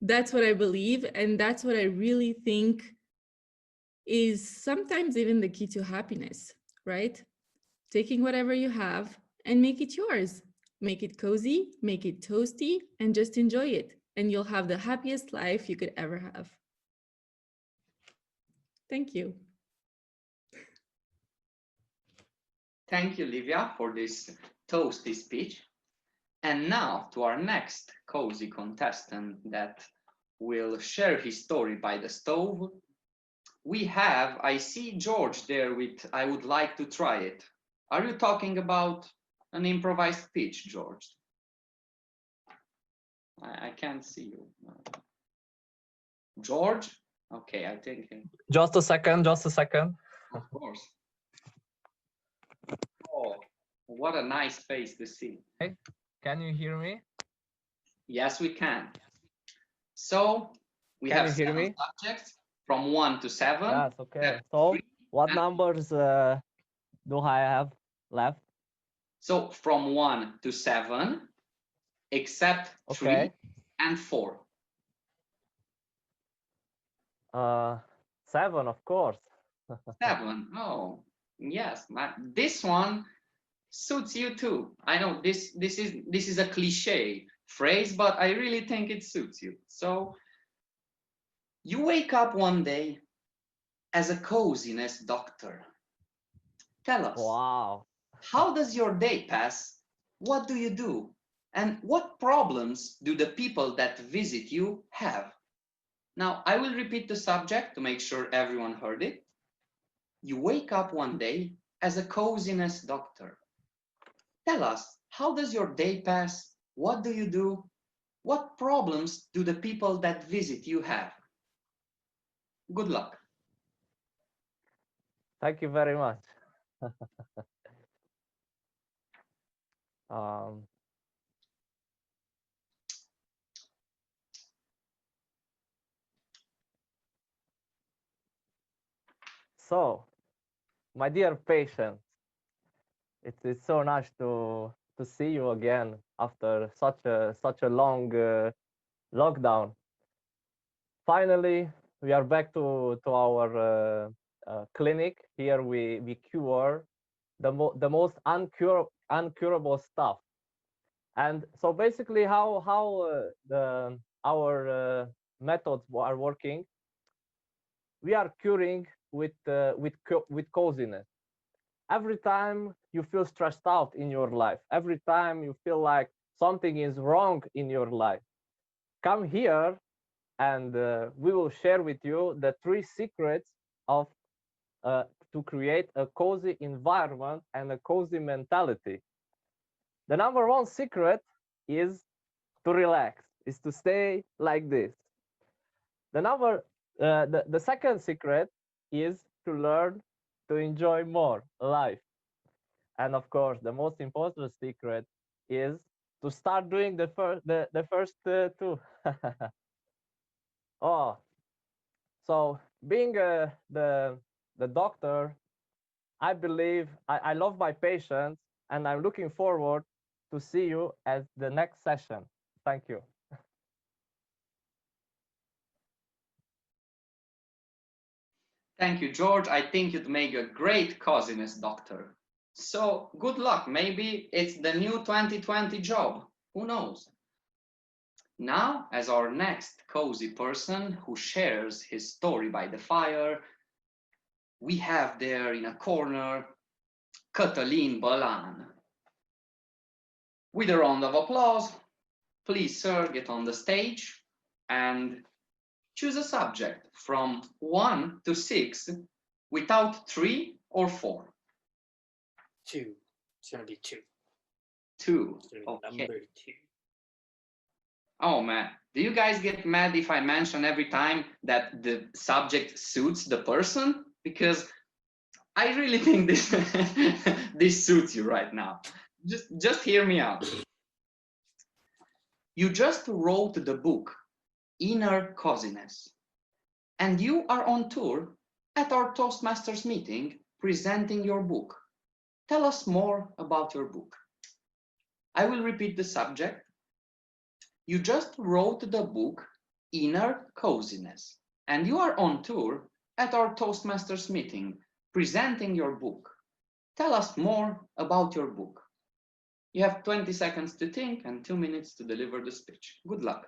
That's what I believe. And that's what I really think is sometimes even the key to happiness, right? Taking whatever you have and make it yours. Make it cozy, make it toasty, and just enjoy it. And you'll have the happiest life you could ever have. Thank you. Thank you, Livia, for this toasty speech. And now to our next cozy contestant that will share his story by the stove. I see George there with, I would like to try it. Are you talking about an improvised speech, George? I can't see you. George? Okay, I think. Just a second, just a second. Of course. Oh, what a nice face to see. Hey, can you hear me? Yes, we can. So we Can have you hear 7 me? subjects from 1 to 7. Yes, okay. So what numbers do I have left? So from 1 to 7, except 3 and 4. 7, of course. 7. Oh, yes. This one suits you too. I know this is a cliche phrase, but I really think it suits you. So you wake up one day as a coziness doctor. Tell us. Wow. How does your day pass? What do you do? And what problems do the people that visit you have? Now, I will repeat the subject to make sure everyone heard it. You wake up one day as a coziness doctor. Tell us, how does your day pass? What do you do? What problems do the people that visit you have? Good luck. Thank you very much. So, my dear patients, It's so nice to see you again after such a long lockdown. Finally, we are back to our clinic. Here we cure the most uncurable stuff. And so basically, how our methods are working, we are curing with coziness. Every time you feel stressed out in your life, every time you feel like something is wrong in your life, come here and we will share with you the 3 secrets of to create a cozy environment and a cozy mentality. The number 1 secret is to relax, is to stay like this. The second secret is to learn to enjoy more life. And of course, the most important secret is to start doing the first 2. Oh, so being the doctor, I believe I love my patients, and I'm looking forward to see you at the next session. Thank you. Thank you, George. I think you'd make a great Coziness doctor. So good luck. Maybe it's the new 2020 job. Who knows? Now, as our next cozy person who shares his story by the fire, we have there in a corner Cătălin Bălan. With a round of applause, please, sir, get on the stage and choose a subject from 1 to 6 without 3 or 4. 2. It's going to be 2. 2. Okay. Number 2. Oh man, do you guys get mad if I mention every time that the subject suits the person? Because I really think this this suits you right now. Just hear me out. You just wrote the book Inner Coziness, and you are on tour at our Toastmasters meeting presenting your book. Tell us more about your book. I will repeat the subject. You just wrote the book Inner Coziness, and you are on tour at our Toastmasters meeting presenting your book. Tell us more about your book. You have 20 seconds to think and 2 minutes to deliver the speech. Good luck.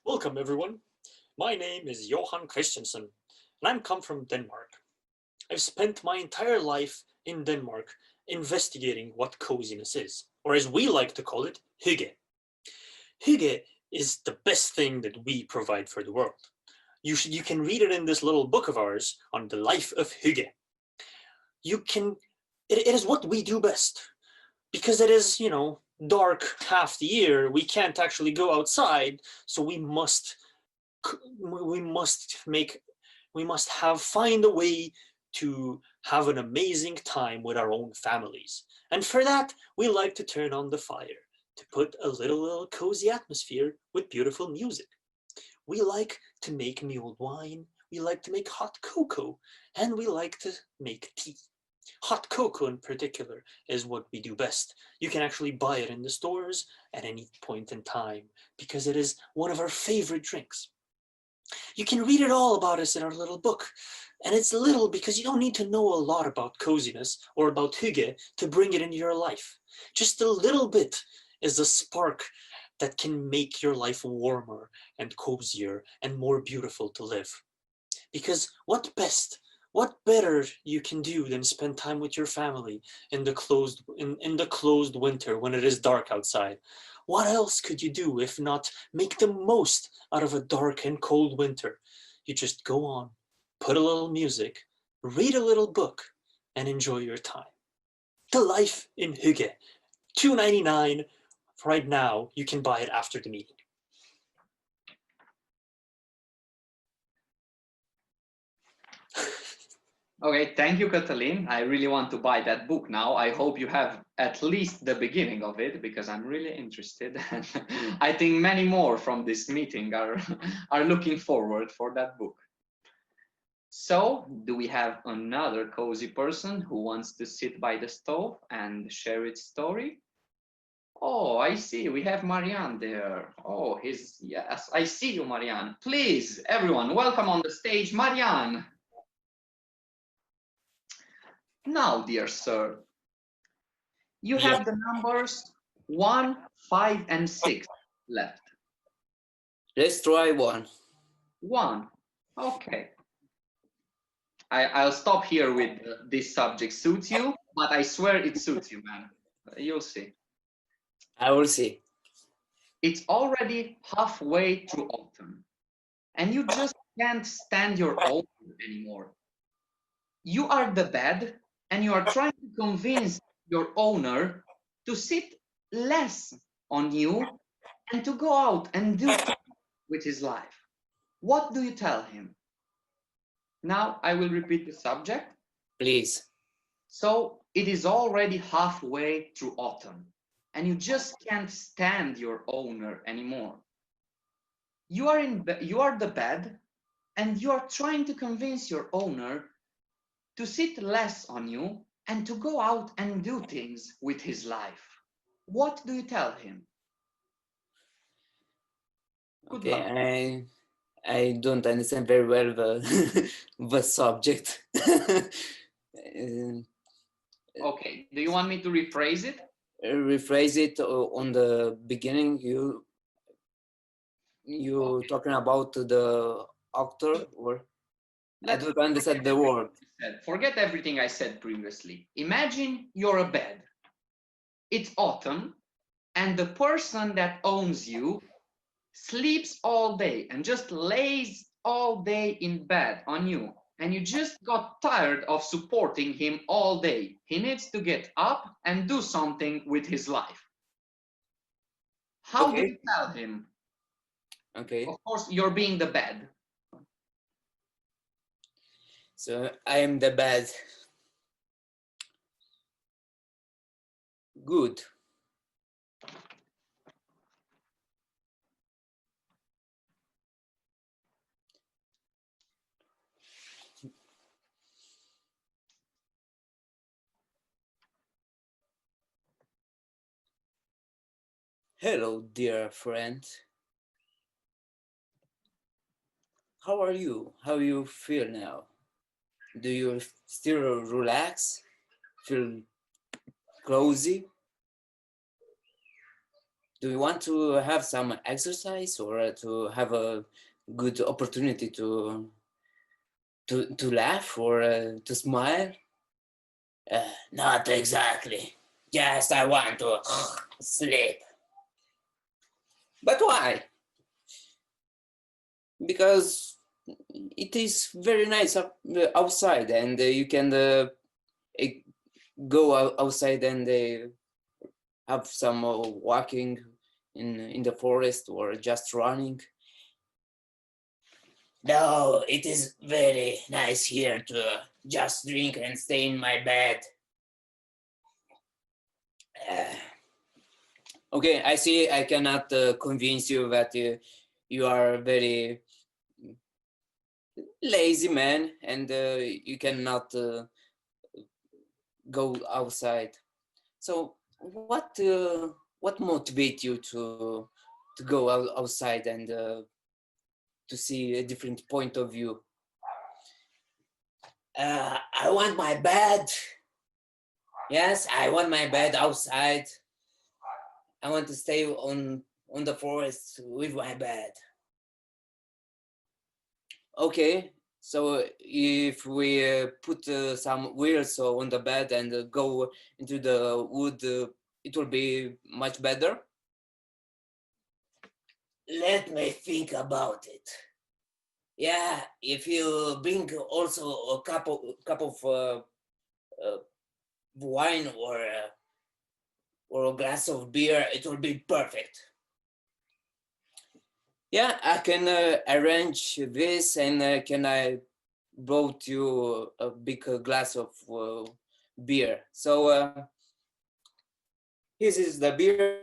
Welcome, everyone. My name is Johan Christensen, and I'm come from Denmark. I've spent my entire life in Denmark investigating what coziness is, or as we like to call it, hygge. Hygge is the best thing that we provide for the world. You can read it in this little book of ours on the life of hygge. It is what we do best, because it is, dark half the year. We can't actually go outside, so we must find a way to have an amazing time with our own families. And for that, we like to turn on the fire to put a little cozy atmosphere with beautiful music. We like to make mulled wine, we like to make hot cocoa, and we like to make tea. Hot cocoa in particular is what we do best. You can actually buy it in the stores at any point in time because it is one of our favorite drinks. You can read it all about us in our little book. And it's little because you don't need to know a lot about coziness or about hygge to bring it into your life. Just a little bit is a spark that can make your life warmer and cozier and more beautiful to live. Because what better you can do than spend time with your family in the closed winter when it is dark outside? What else could you do if not make the most out of a dark and cold winter? You just go on, put a little music, read a little book, and enjoy your time. The Life in Hygge, $2.99 right now. You can buy it after the meeting. Okay, thank you, Katalin. I really want to buy that book now. I hope you have at least the beginning of it because I'm really interested. I think many more from this meeting are looking forward for that book. So, do we have another cozy person who wants to sit by the stove and share its story? Oh, I see. We have Marianne there. Oh, yes, I see you, Marianne. Please, everyone, welcome on the stage, Marianne. Now, dear sir, you Yeah. have the numbers 1, 5, and 6 left. Let's try 1. 1. Okay. I'll stop here with this subject suits you, but I swear it suits you, man. You'll see. I will see. It's already halfway through autumn, and you just can't stand your own anymore. You are the bed, and you are trying to convince your owner to sit less on you and to go out and do things with his life. What do you tell him? Now I will repeat the subject. Please. So it is already halfway through autumn, and you just can't stand your owner anymore. You are the bed, and you are trying to convince your owner to sit less on you and to go out and do things with his life. What do you tell him? Good luck. Okay, I don't understand very well the the subject. Okay, do you want me to rephrase it? Rephrase it on the beginning. You talking about the actor, or I don't understand the word. Forget everything I said previously. Imagine you're a bed. It's autumn, and the person that owns you sleeps all day and just lays all day in bed on you. And you just got tired of supporting him all day. He needs to get up and do something with his life. How do you tell him? Okay. Of course, you're being the bed. So I am the bed. Good. Hello, dear friend. How are you? How you feel now? Do you still relax? Feel cozy? Do you want to have some exercise or to have a good opportunity to laugh or to smile? Not exactly. Just I want to sleep. But why? Because it is very nice outside, and you can go outside and have some walking in the forest or just running. No, it is very nice here to just drink and stay in my bed. Okay, I see I cannot convince you that you are a very lazy man and you cannot go outside. So what motivates you to go outside and to see a different point of view? I want my bed. Yes, I want my bed outside. I want to stay on the forest with my bed. Okay, so if we put some wheels on the bed and go into the wood, it will be much better. Let me think about it. Yeah, if you bring also a cup of wine or a glass of beer, it will be perfect. Yeah, I can arrange this, and can I brought you a big glass of beer. So this is the beer.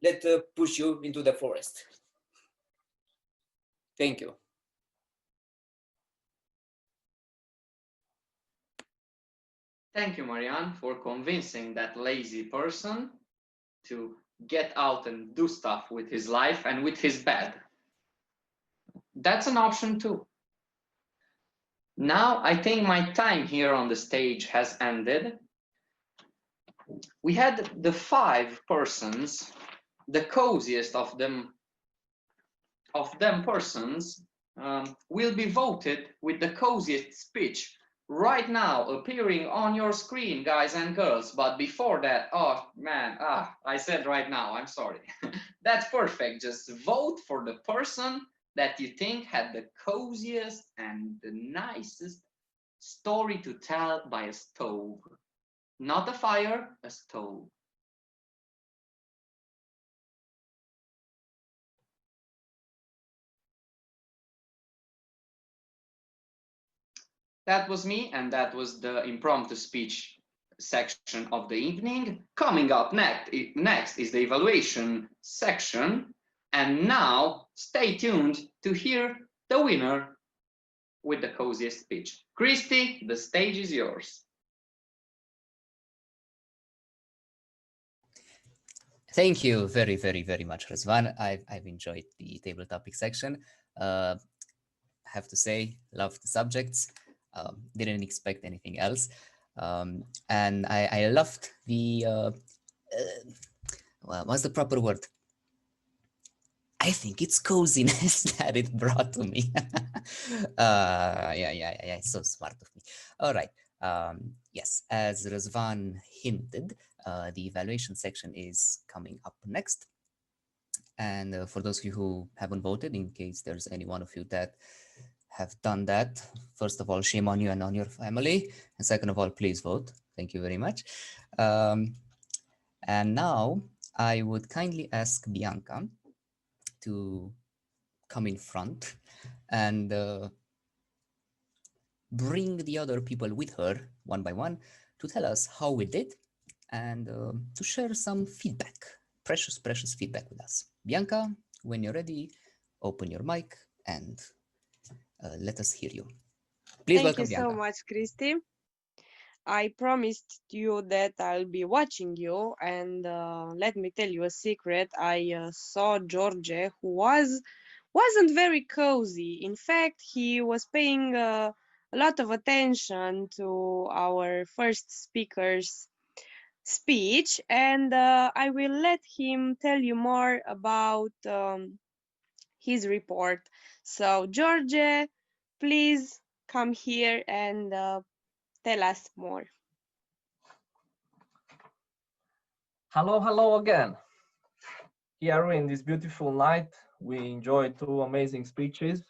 Let's push you into the forest. Thank you. Thank you, Marianne, for convincing that lazy person to get out and do stuff with his life and with his bed. That's an option too. Now, I think my time here on the stage has ended. We had the 5 persons, the coziest of them persons will be voted with the coziest speech right now appearing on your screen, guys and girls. But before that, oh man, I said right now, I'm sorry. That's perfect. Just vote for the person that you think had the coziest and the nicest story to tell by a stove. Not a fire, a stove. That was me, and that was the impromptu speech section of the evening. Coming up next is the evaluation section. And now stay tuned to hear the winner with the coziest speech. Christy, the stage is yours. Thank you very, very, very much, Rizwan. I've enjoyed the table topic section. I have to say, love the subjects. Didn't expect anything else. And I loved the, well, what's the proper word? I think it's coziness that it brought to me. Yeah, so smart of me. All right. Yes, as Rizwan hinted, the evaluation section is coming up next. And for those of you who haven't voted, in case there's any one of you that have done that, first of all, shame on you and on your family. And second of all, please vote. Thank you very much. And now I would kindly ask Bianca to come in front and bring the other people with her one by one to tell us how we did and to share some feedback, precious feedback with us. Bianca, when you're ready, open your mic and let us hear you. Please welcome Bianca. Thank you so much, Christy. I promised you that I'll be watching you, and let me tell you a secret. I saw George, who wasn't very cozy. In fact, he was paying a lot of attention to our first speaker's speech, and I will let him tell you more about his report. So, George, please come here and tell us more. Hello again. Here in this beautiful night, we enjoyed 2 amazing speeches.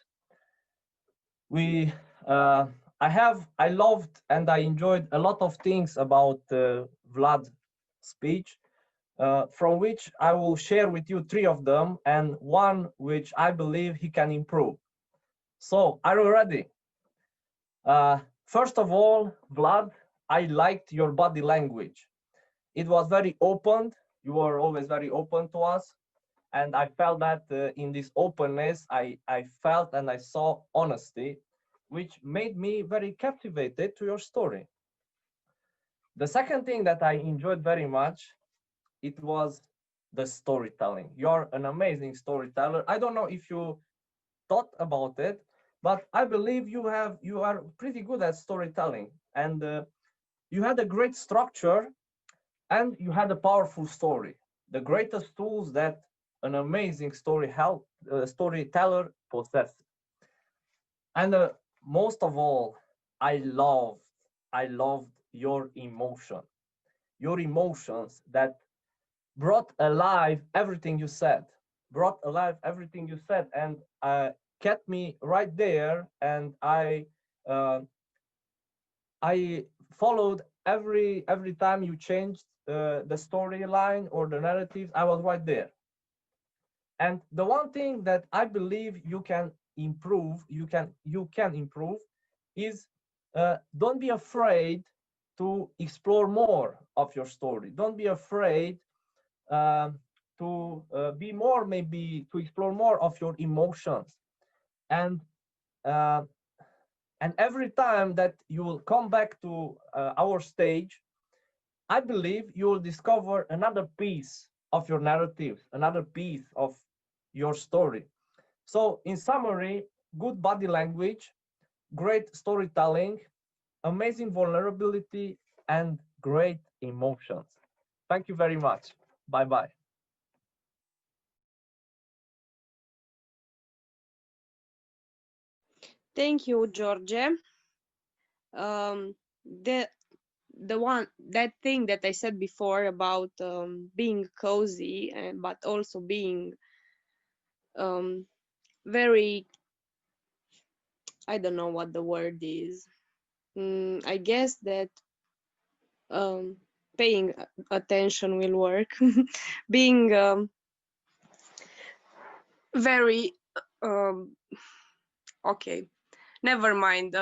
I loved and I enjoyed a lot of things about Vlad's speech, from which I will share with you 3 of them and one which I believe he can improve. So, are you ready? First of all, Vlad, I liked your body language. It was very open. You were always very open to us. And I felt that in this openness, I felt and I saw honesty, which made me very captivated to your story. The second thing that I enjoyed very much, it was the storytelling. You're an amazing storyteller. I don't know if you thought about it, but I believe you are pretty good at storytelling, and you had a great structure and you had a powerful story. The greatest tools that an amazing storyteller possesses. And most of all, I loved your emotions that brought alive everything you said, and kept me right there, and I followed every time you changed the storyline or the narratives. I was right there. And the one thing that I believe you can improve, you can improve, is don't be afraid to explore more of your story. Don't be afraid to be more, maybe to explore more of your emotions. And every time that you will come back to our stage, I believe you will discover another piece of your narrative, another piece of your story. So in summary, good body language, great storytelling, amazing vulnerability, and great emotions. Thank you very much. Bye-bye. Thank you, George. The that thing that I said before about being cozy, but also being very, I don't know what the word is. I guess that paying attention will work. Being very okay, never mind.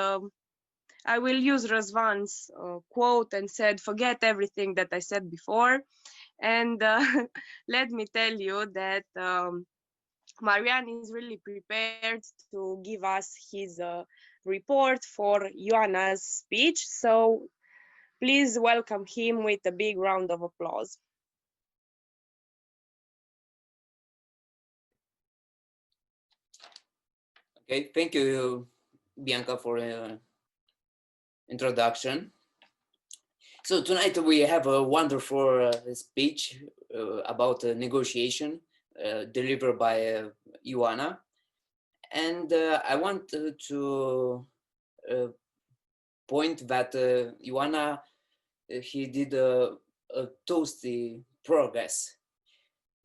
I will use Razvan's quote and said, forget everything that I said before. And let me tell you that Marian is really prepared to give us his report for Ioana's speech. So please welcome him with a big round of applause. Okay, thank you, Bianca, for introduction. So tonight we have a wonderful speech about negotiation delivered by Ioana. And I want to point that Ioana, he did a toasty progress,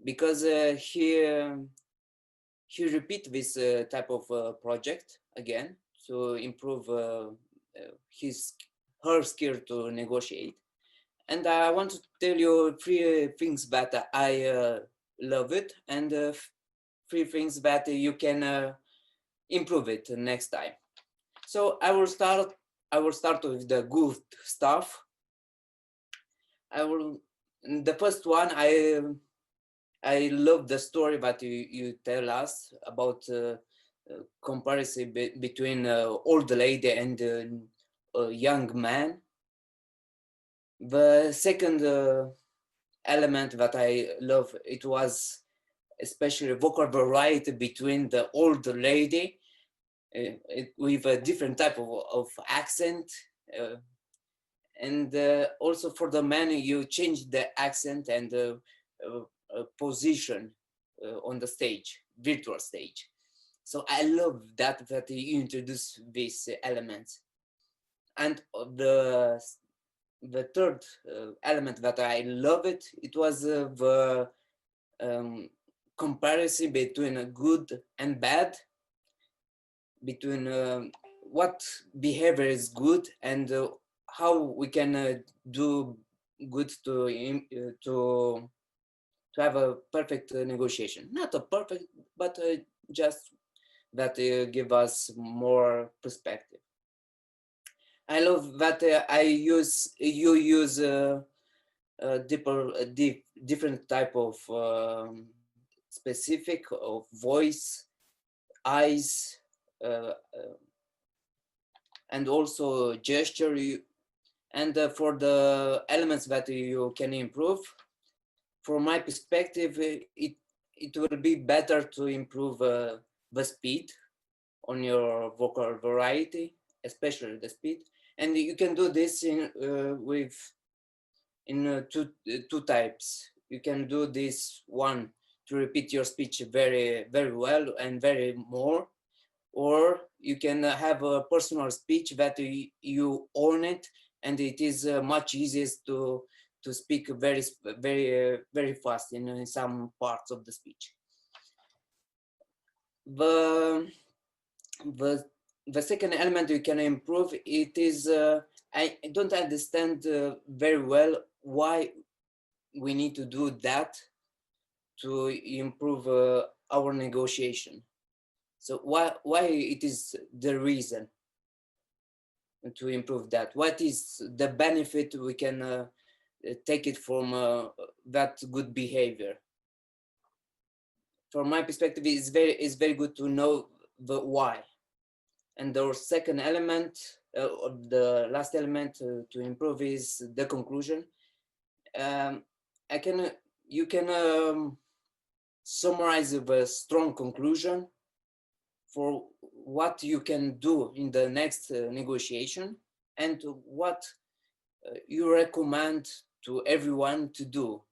because he repeat this type of project again to improve her skill to negotiate. And I want to tell you 3 things that I love it, and 3 things that you can improve it next time. So I will start with the good stuff. The first one, I love the story that you tell us about comparison between old lady and a young man. The second element that I love, it was especially vocal variety between the old lady with a different type of accent, and also for the man you change the accent and position on the stage, virtual stage. So I love that you introduce these elements. And the third element that I love it was the comparison between good and bad, between what behavior is good and how we can do good to have a perfect negotiation. Not a perfect, but just that give us more perspective. I love that you use different type of specific of voice, eyes, and also gesture. And for the elements that you can improve, from my perspective, it will be better to improve the speed on your vocal variety, especially the speed. And you can do this in two types. You can do this one to repeat your speech very, very well and very more, or you can have a personal speech that you own it, and it is much easiest to speak very, very, very fast in some parts of the speech. The second element you can improve, it is I don't understand very well why we need to do that to improve our negotiation. So why it is the reason to improve that? What is the benefit we can take it from that good behavior? From my perspective, it's very good to know the why. And our second element, the last element to improve is the conclusion. You can summarize a strong conclusion for what you can do in the next negotiation and what you recommend to everyone to do.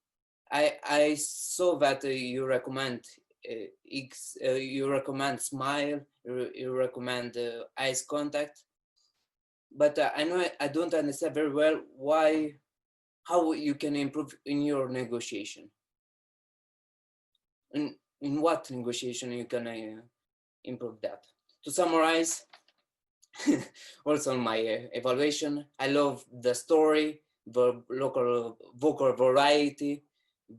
I saw that you recommend you recommend smile, you recommend eyes contact, but I know I don't understand very well how you can improve in your negotiation. In what negotiation you can improve that? To summarize, also on my evaluation, I love the story, the local vocal variety,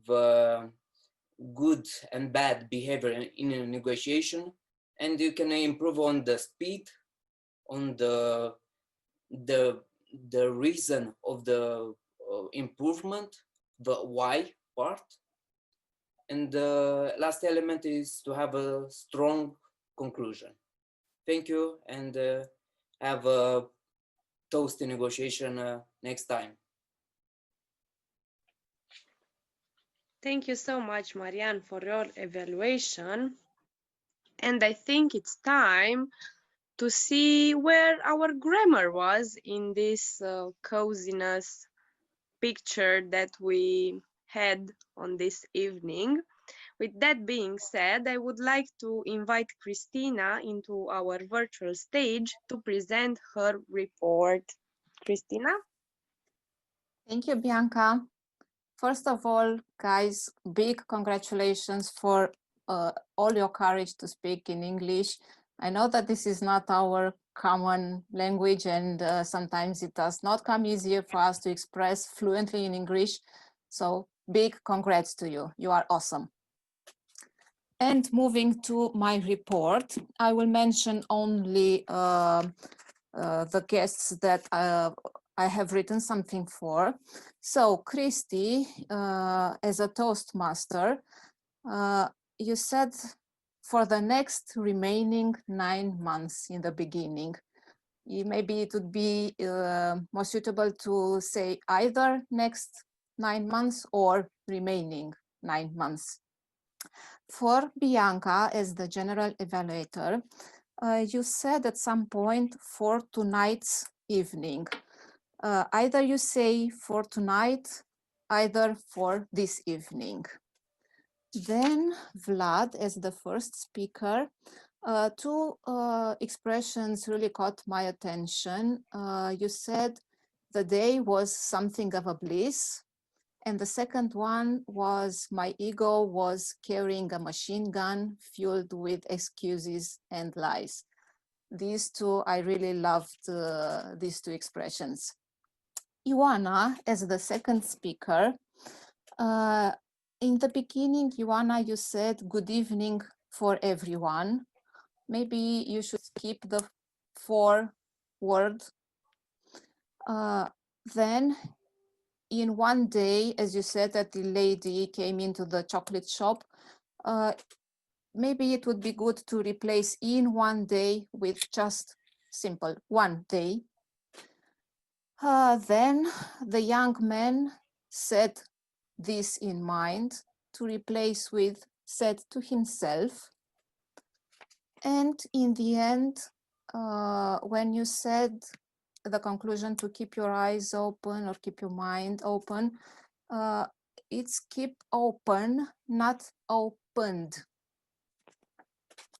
the good and bad behavior in a negotiation, and you can improve on the speed, on the reason of the improvement, the why part. And the last element is to have a strong conclusion. Thank you, and have a toasty negotiation next time. Thank you so much, Marian, for your evaluation. And I think it's time to see where our grammar was in this coziness picture that we had on this evening. With that being said, I would like to invite Christina into our virtual stage to present her report. Christina? Thank you, Bianca. First of all, guys, big congratulations for all your courage to speak in English. I know that this is not our common language, and sometimes it does not come easier for us to express fluently in English. So big congrats to you. You are awesome. And moving to my report, I will mention only the guests that I have written something for. So Christy, as a Toastmaster, you said for the next remaining 9 months in the beginning. Maybe it would be more suitable to say either next 9 months or remaining 9 months. For Bianca, as the general evaluator, you said at some point for tonight's evening. Either you say for tonight, either for this evening. Then Vlad, as the first speaker, two expressions really caught my attention. You said the day was something of a bliss. And the second one was my ego was carrying a machine gun filled with excuses and lies. These two, I really loved these two expressions. Ioana, as the second speaker, in the beginning, Ioana, you said good evening for everyone. Maybe you should skip the for word. Then in one day, as you said, that the lady came into the chocolate shop, maybe it would be good to replace in one day with just simple one day. Then the young man said this in mind to replace with said to himself. And in the end, when you said the conclusion to keep your eyes open or keep your mind open, it's keep open, not opened.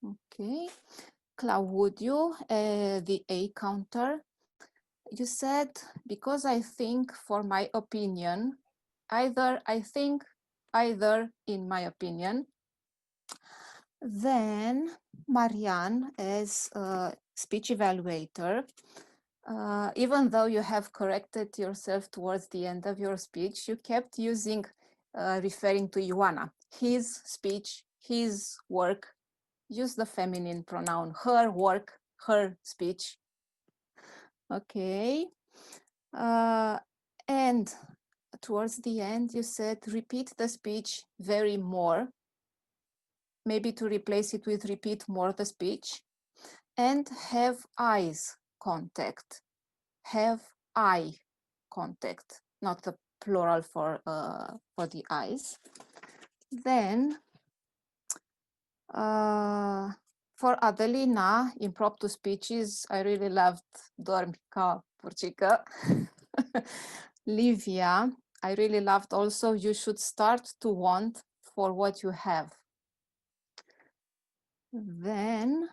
Okay. Claudio, the A counter. You said, because I think for my opinion, either I think, either in my opinion. Then Marianne, as a speech evaluator, even though you have corrected yourself towards the end of your speech, you kept using, referring to Ioana, his speech, his work, use the feminine pronoun, her work, her speech. Okay. And towards the end, you said repeat the speech very more, maybe to replace it with repeat more the speech, and have eyes contact. Have eye contact, not the plural for the eyes. Then for Adelina, impromptu speeches, I really loved Dormi ca purcică. Livia, I really loved also, you should start to want for what you have. Then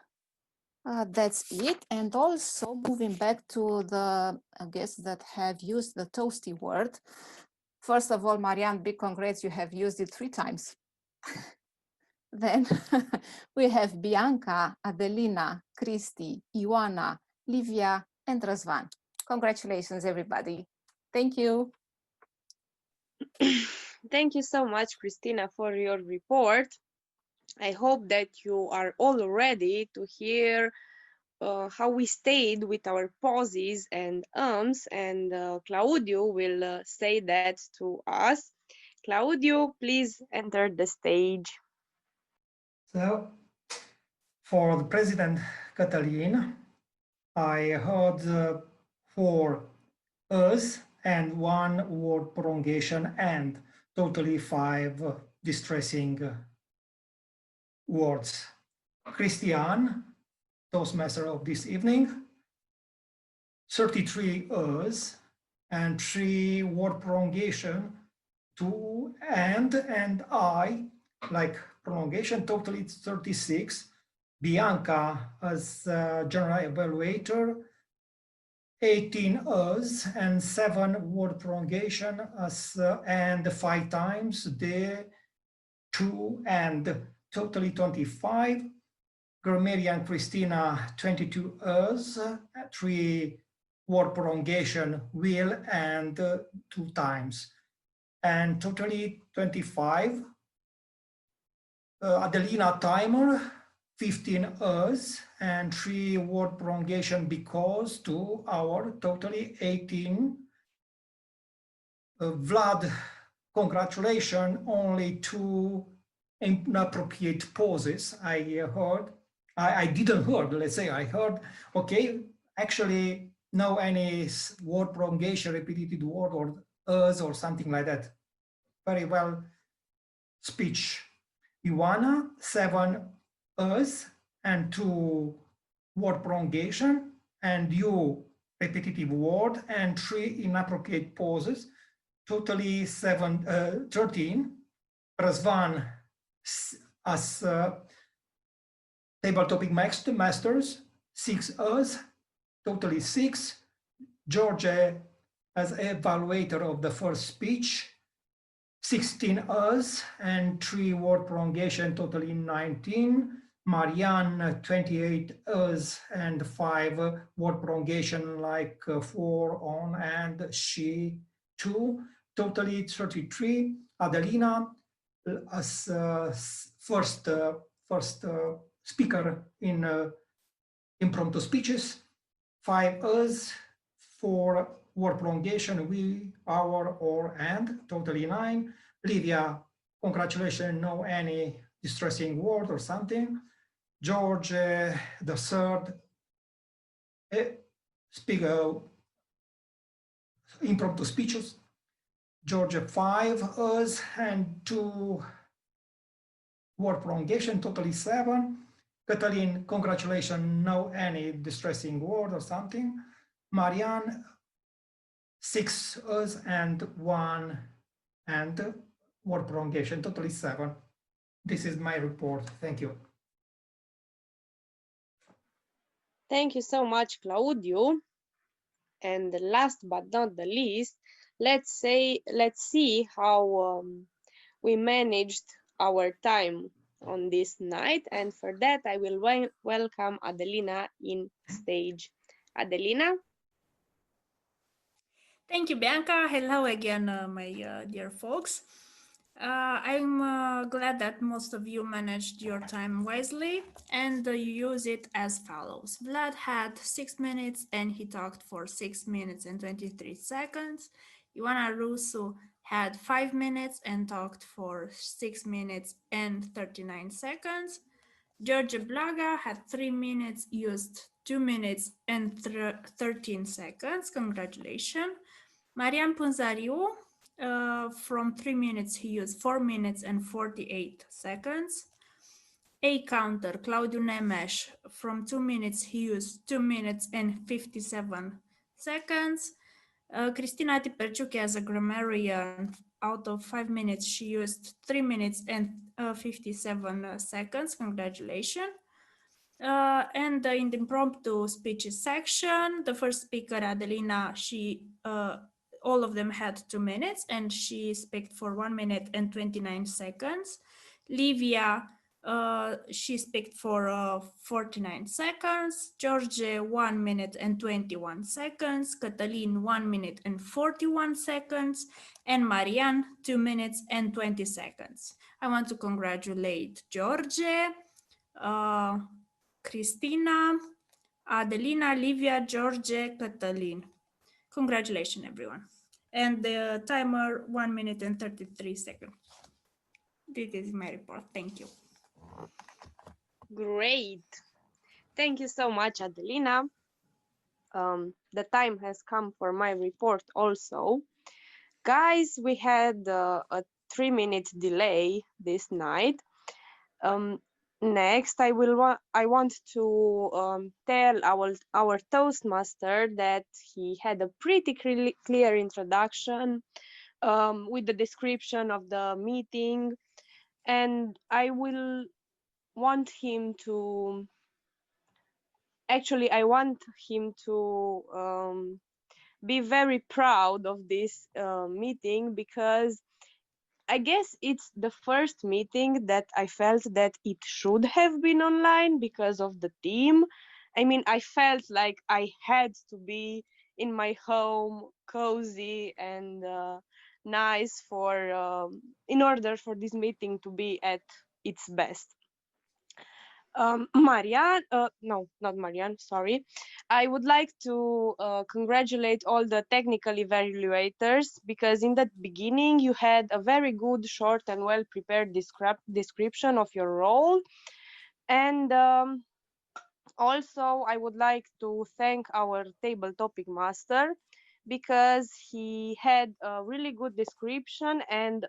that's it. And also moving back to the guests that have used the toasty word. First of all, Marianne, big congrats, you have used it 3 times. Then we have Bianca, Adelina, Cristi, Ioana, Livia, and Răzvan. Congratulations, everybody. Thank you. Thank you so much, Christina, for your report. I hope that you are all ready to hear how we stayed with our pauses and ums, and Claudio will say that to us. Claudio, please enter the stage. So, for the President Cătălin, I heard 4 us and 1 word prolongation and totally 5 distressing words. Christian, Toastmaster of this evening, 33 us and 3 word prolongation, 2 and I, like prolongation, totally 36. Bianca as general evaluator, 18 us and 7 word prolongation as and 5 times the 2 and totally 25. Grammarian Christina, 22 us, 3 word prolongation, will and 2 times, and totally 25. Adelina Timer, 15 us and 3 word prolongation because 2 hour, totally 18. Vlad, congratulations, only 2 inappropriate pauses I heard. I didn't heard, let's say I heard, okay, actually no any word prolongation, repeated word or us or something like that. Very well speech. Ioana, 7 us and 2 word prolongation, and you repetitive word and 3 inappropriate pauses, totally 13. Răzvan as table topic masters, 6 us, totally 6. George as evaluator of the first speech, 16 us and 3 word prolongation, totally 19. Marianne, 28 us and 5 word prolongation, like 4 on and she 2, totally 33. Adelina as first speaker in impromptu speeches, 5 us, 4 word prolongation, we, our, or, and, totally 9. Livia, congratulations, no any distressing word or something. George, the third speaker, impromptu speeches. George, 5 us and 2 word prolongation, totally 7. Cătălin, congratulations, no any distressing word or something. Marianne, 6 us and 1 and word prolongation, totally 7. This is my report. Thank you. Thank you so much, Claudio. And last but not the least, let's see how we managed our time on this night. And for that, I will welcome Adelina in stage. Adelina? Thank you, Bianca. Hello again, my dear folks. I'm glad that most of you managed your time wisely and you use it as follows. Vlad had 6 minutes and he talked for 6 minutes and 23 seconds. Ioana Rusu had 5 minutes and talked for 6 minutes and 39 seconds. George Blaga had 3 minutes, used 2 minutes and 13 seconds. Congratulations. Marian Punzariu, from 3 minutes, he used 4 minutes and 48 seconds. A counter, Claudiu Nemes, from 2 minutes, he used 2 minutes and 57 seconds. Cristina Tiperciuc, as a grammarian, out of 5 minutes, she used 3 minutes and 57 seconds. Congratulations. And in the impromptu speeches section, the first speaker, Adelina, she all of them had 2 minutes and she spoke for 1 minute and 29 seconds. Livia, she spoke for 49 seconds. George, 1 minute and 21 seconds. Cătălin, 1 minute and 41 seconds. And Marian, 2 minutes and 20 seconds. I want to congratulate George, Cristina, Adelina, Livia, George, Cătălin. Congratulations, everyone. And the timer, 1 minute and 33 seconds. This is my report. Thank you. Great. Thank you so much, Adelina. The time has come for my report also. Guys, we had a 3-minute delay this night. Next, I want to tell our Toastmaster that he had a pretty clear introduction with the description of the meeting, and I will want him to. Actually, I want him to be very proud of this meeting, because I guess it's the first meeting that I felt that it should have been online because of the theme. I mean, I felt like I had to be in my home, cozy and nice in order for this meeting to be at its best. Marianne, no, not Marianne, sorry. I would like to congratulate all the technical evaluators, because in the beginning you had a very good, short and well-prepared description of your role. And also I would like to thank our table topic master, because he had a really good description and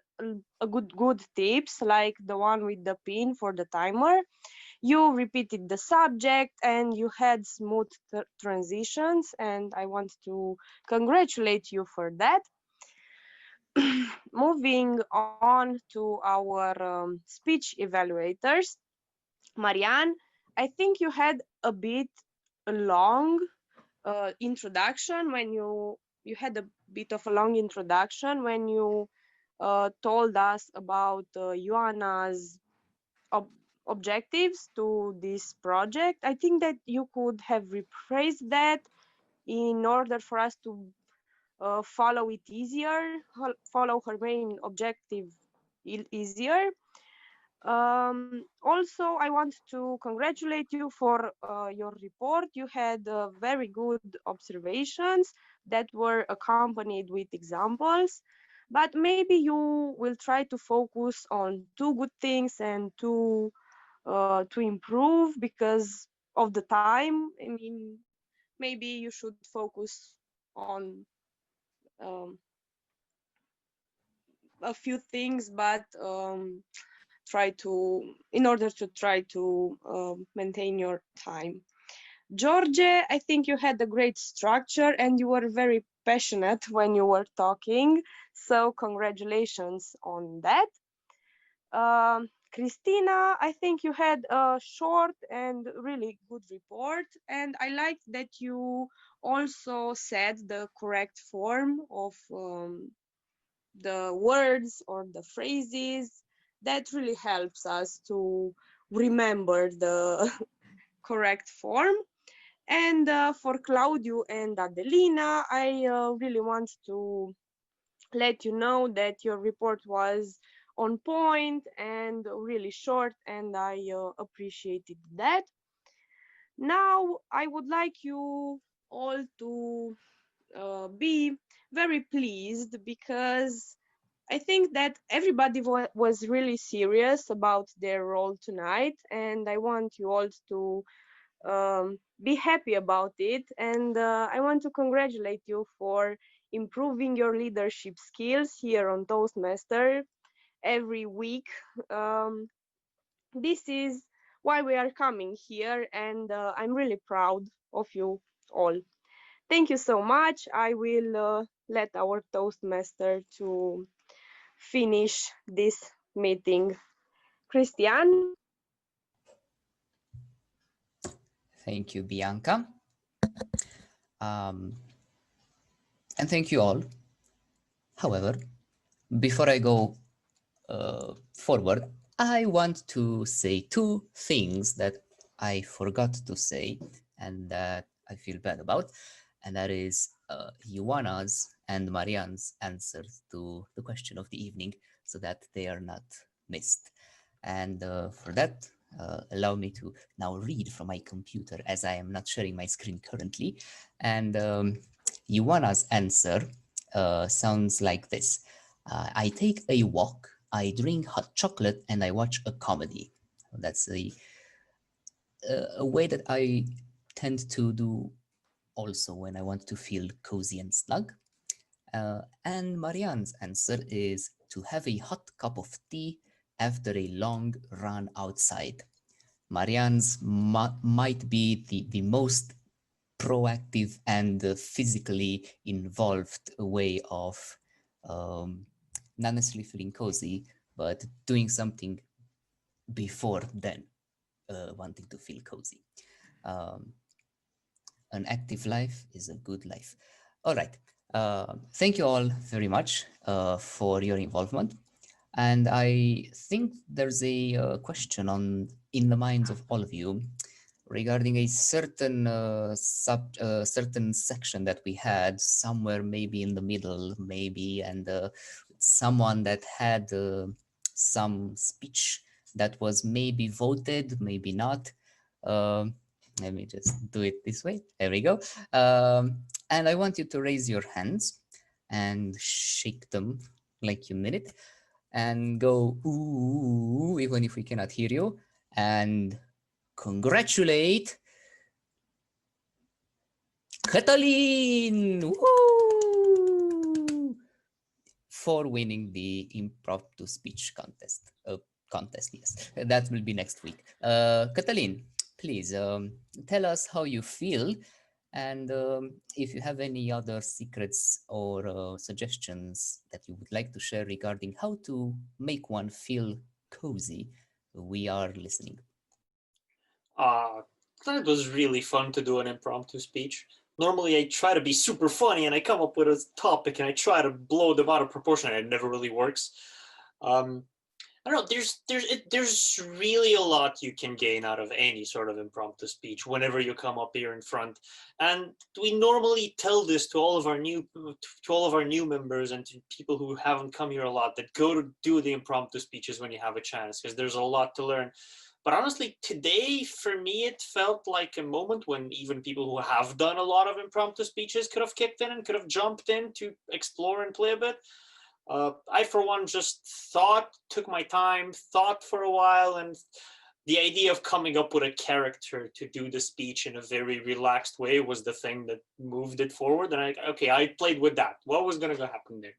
a good tips, like the one with the pin for the timer. You repeated the subject and you had smooth transitions, and I want to congratulate you for that. Moving on to our speech evaluators. Marianne, I think you had a bit long introduction when you had a bit of a long introduction when you told us about Ioana's objectives to this project. I think that you could have rephrased that in order for us to follow it easier, follow her main objective easier. Also, I want to congratulate you for your report. You had very good observations that were accompanied with examples, but maybe you will try to focus on 2 good things and to improve because of the time. I mean, maybe you should focus on a few things, but in order to try to maintain your time. George, I think you had a great structure and you were very passionate when you were talking, so congratulations on that. Christina, I think you had a short and really good report, and I liked that you also said the correct form of the words or the phrases. That really helps us to remember the correct form. And for Claudiu and Adelina, I really want to let you know that your report was on point and really short, and I appreciated that. Now I would like you all to be very pleased, because I think that everybody was really serious about their role tonight, and I want you all to be happy about it. And I want to congratulate you for improving your leadership skills here on Toastmaster every week. This is why we are coming here, and I'm really proud of you all. Thank you so much. I will let our Toastmaster to finish this meeting. Christian? Thank you, Bianca. And thank you all. However, before I go forward, I want to say two things that I forgot to say and that I feel bad about, and that is Ioana's and Marianne's answers to the question of the evening, so that they are not missed. And for that, allow me to now read from my computer, as I am not sharing my screen currently. And Ioana's answer sounds like this. I take a walk, I drink hot chocolate, and I watch a comedy. That's a way that I tend to do also when I want to feel cozy and snug. And Marianne's answer is to have a hot cup of tea after a long run outside. Marianne's might be the most proactive and physically involved way of not necessarily feeling cozy, but doing something before then wanting to feel cozy. An active life is a good life. All right. Thank you all very much for your involvement. And I think there's a question in the minds of all of you regarding a certain certain section that we had somewhere, maybe in the middle, maybe, and someone that had some speech that was maybe voted, maybe not. Let me just do it this way. There we go. And I want you to raise your hands and shake them like you mean it, and go ooh, even if we cannot hear you, and congratulate Catalin for winning the impromptu speech contest. Yes, that will be next week. Catalin, please tell us how you feel, and if you have any other secrets or suggestions that you would like to share regarding how to make one feel cozy, we are listening. That was really fun to do an impromptu speech. Normally I try to be super funny and I come up with a topic and I try to blow them out of proportion and it never really works. I don't know, there's really a lot you can gain out of any sort of impromptu speech whenever you come up here in front. And we normally tell this to all of our new members and to people who haven't come here a lot, that go to do the impromptu speeches when you have a chance, because there's a lot to learn. But honestly, today, for me, it felt like a moment when even people who have done a lot of impromptu speeches could have kicked in and could have jumped in to explore and play a bit. I, for one, just took my time, thought for a while, and the idea of coming up with a character to do the speech in a very relaxed way was the thing that moved it forward. And I played with that. What was going to happen there?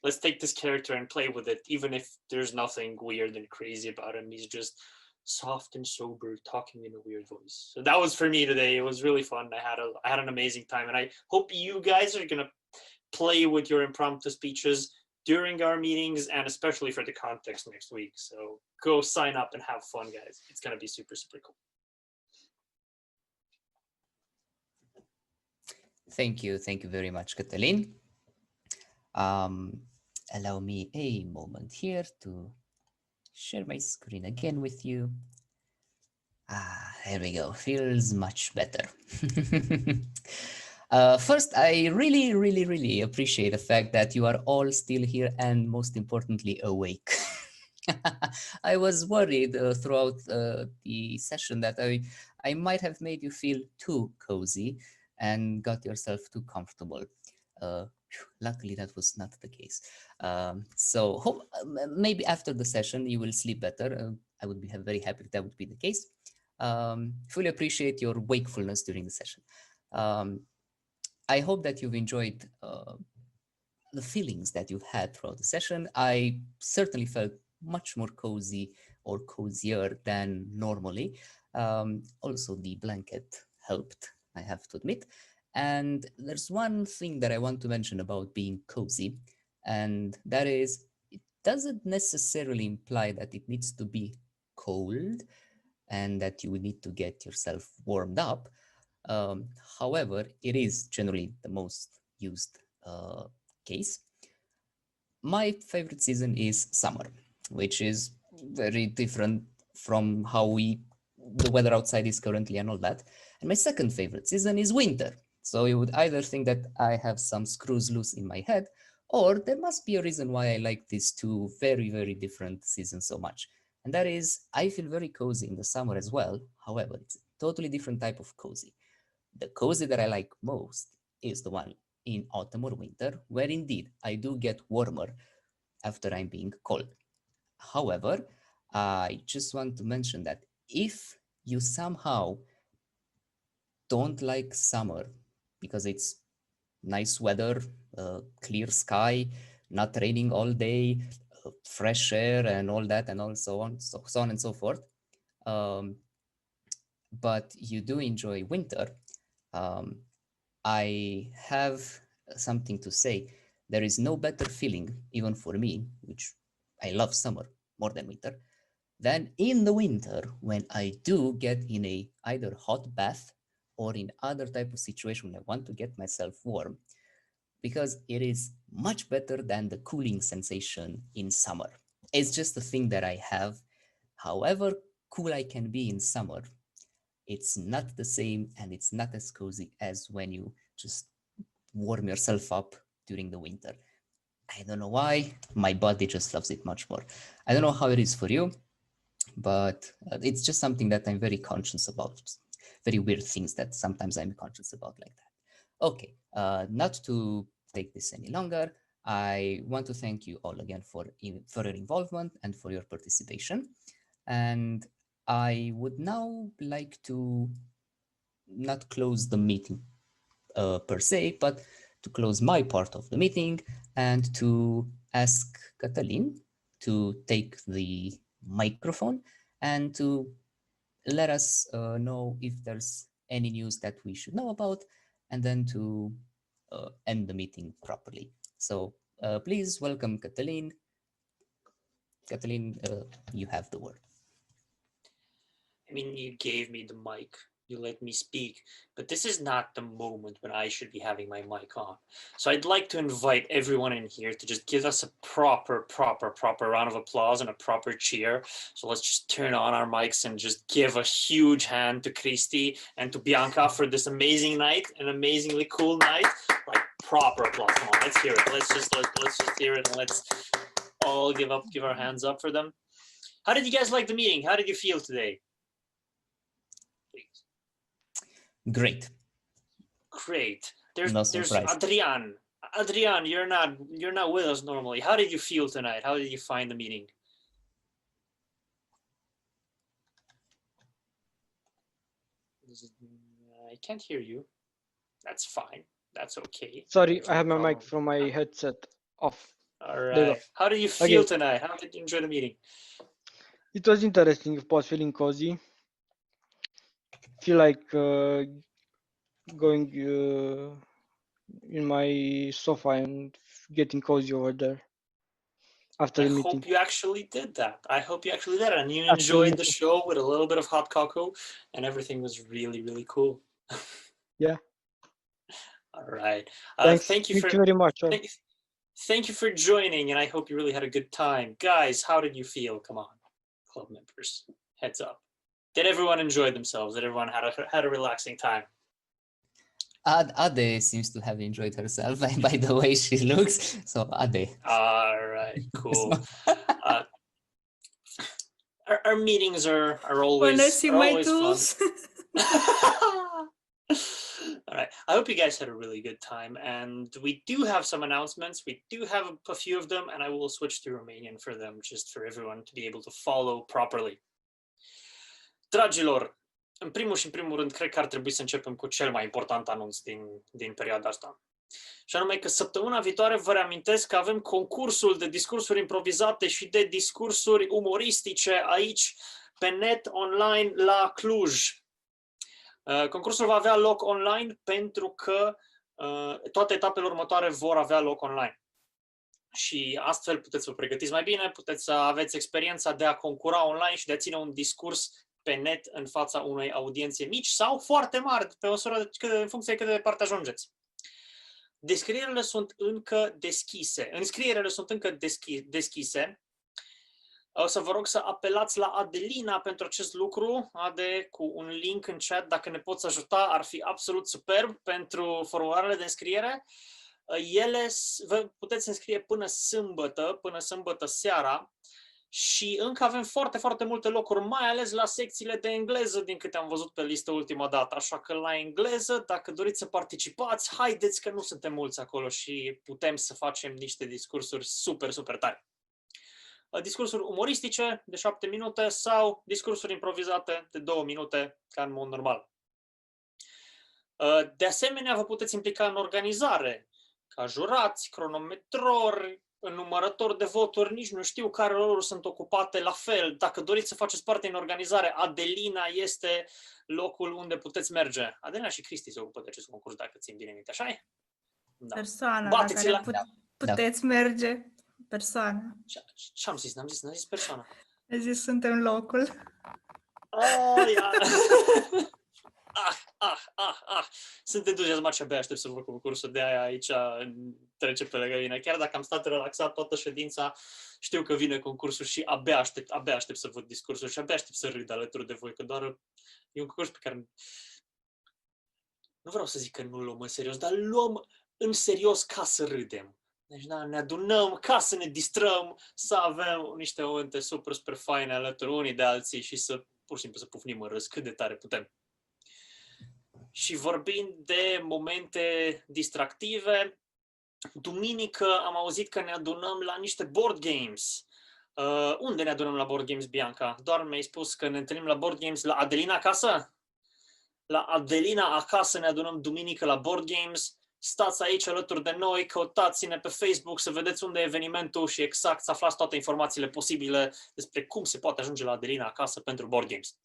Let's take this character and play with it, even if there's nothing weird and crazy about him. He's just soft and sober, talking in a weird voice. So that was for me today. It was really fun. I had an amazing time, and I hope you guys are gonna play with your impromptu speeches during our meetings, and especially for the context next week. So go sign up and have fun, guys. It's gonna be super, super cool. Thank you very much, Catalin. Allow me a moment here to share my screen again with you. There we go. Feels much better. First, I really appreciate the fact that you are all still here and most importantly awake. I was worried throughout the session that I might have made you feel too cozy and got yourself too comfortable. Luckily, that was not the case. So maybe after the session, you will sleep better. I would be very happy if that would be the case. Fully appreciate your wakefulness during the session. I hope that you've enjoyed the feelings that you've had throughout the session. I certainly felt much more cozy or cozier than normally. Also, the blanket helped, I have to admit. And there's one thing that I want to mention about being cozy, and that is it doesn't necessarily imply that it needs to be cold and that you need to get yourself warmed up. However, it is generally the most used case. My favorite season is summer, which is very different from how the weather outside is currently and all that. And my second favorite season is winter. So you would either think that I have some screws loose in my head, or there must be a reason why I like these two very, very different seasons so much. And that is, I feel very cozy in the summer as well. However, it's a totally different type of cozy. The cozy that I like most is the one in autumn or winter, where indeed I do get warmer after I'm being cold. However, I just want to mention that if you somehow don't like summer because it's nice weather, clear sky, not raining all day, fresh air and all that and all so on, so on and so forth, but you do enjoy winter, I have something to say. There is no better feeling, even for me, which I love summer more than winter, than in the winter when I do get in a either hot bath or in other type of situation when I want to get myself warm, because it is much better than the cooling sensation in summer. It's just a thing that I have. However cool I can be in summer, it's not the same and it's not as cozy as when you just warm yourself up during the winter. I don't know why, my body just loves it much more. I don't know how it is for you, but it's just something that I'm very conscious about. Very weird things that sometimes I'm conscious about like that. Okay, not to take this any longer, I want to thank you all again for your involvement and for your participation. And I would now like to not close the meeting per se, but to close my part of the meeting and to ask Catalin to take the microphone and to let us know if there's any news that we should know about, and then to end the meeting properly. So please welcome Catalin. Catalin, you have the word. I mean, you gave me the mic, you let me speak, but this is not the moment when I should be having my mic on. So I'd like to invite everyone in here to just give us a proper round of applause and a proper cheer. So let's just turn on our mics and just give a huge hand to Christy and to Bianca for this amazing night, an amazingly cool night. Like proper applause. Come on, let's hear it. Let's just hear it, and let's all give our hands up for them. How did you guys like the meeting? How did you feel today? Great. There's Adrian. Adrian, you're not with us normally. How did you feel tonight? How did you find the meeting? I can't hear you. That's fine. That's okay. Sorry, I have my mic from my headset off. All right. How did you feel tonight? How did you enjoy the meeting? It was interesting. I was feeling cozy. Feel like going in my sofa and getting cozy over there after the meeting. I hope you actually did that. And you enjoyed the show with a little bit of hot cocoa, and everything was really, really cool. Yeah. All right. Thanks. Thank you very much. Thank you for joining, and I hope you really had a good time. Guys, how did you feel? Come on, club members, heads up. Did everyone enjoy themselves? Did everyone had a relaxing time? Ade seems to have enjoyed herself by the way she looks. So Ade. All right, cool. our meetings are Wanna always see are my always fun. tools? All right. I hope you guys had a really good time, and we do have some announcements. We do have a few of them, and I will switch to Romanian for them, just for everyone to be able to follow properly. Dragilor, în primul rând, cred că ar trebui să începem cu cel mai important anunț din perioada asta. Și anume că săptămâna viitoare vă reamintesc că avem concursul de discursuri improvizate și de discursuri umoristice aici, pe net, online, la Cluj. Concursul va avea loc online pentru că toate etapele următoare vor avea loc online. Și astfel puteți să vă pregătiți mai bine, puteți să aveți experiența de a concura online și de a ține un discurs pe net în fața unei audiențe mici sau foarte mari, pe măsură în funcție de cât de departe ajungeți. Înscrierile sunt încă deschise. O să vă rog să apelați la Adelina pentru acest lucru. Ade, cu un link în chat, dacă ne poți ajuta, ar fi absolut superb pentru formularele de înscriere. Vă puteți înscrie până sâmbătă seara și încă avem foarte, foarte multe locuri, mai ales la secțiile de engleză, din câte am văzut pe listă ultima dată. Așa că la engleză, dacă doriți să participați, haideți că nu suntem mulți acolo și putem să facem niște discursuri super, super tari. Discursuri umoristice de 7 minute sau discursuri improvizate de 2 minute, ca în mod normal. De asemenea, vă puteți implica în organizare, ca jurați, cronometrori, numărători de voturi, nici nu știu care roluri sunt ocupate la fel. Dacă doriți să faceți parte în organizare, Adelina este locul unde puteți merge. Adelina și Cristi se ocupă de acest concurs, dacă țin bine minte, așa-i? Da. Persoana la care puteți merge. Persoana. Ce am zis? N-am zis persoana. Am zis suntem locul. Sunt entuziasmat și abia aștept să văd concursul, de aia aici trece pe lângă mine. Chiar dacă am stat relaxat toată ședința, știu că vine concursul și abia aștept să văd discursul și abia aștept să râd alături de voi, că doar e un concurs pe care nu vreau să zic că nu-l luăm în serios, dar luăm în serios ca să râdem. Deci da, ne adunăm ca să ne distrăm, să avem niște momente super, super faine alături unii de alții și să pur și simplu să pufnim în râs cât de tare putem. Și vorbind de momente distractive, duminică am auzit că ne adunăm la niște board games. Unde ne adunăm la board games, Bianca? Doar mi-ai spus că ne întâlnim la board games la Adelina acasă? La Adelina acasă ne adunăm duminică la board games. Stați aici alături de noi, căutați-ne pe Facebook să vedeți unde e evenimentul și exact să aflați toate informațiile posibile despre cum se poate ajunge la Adelina acasă pentru board games.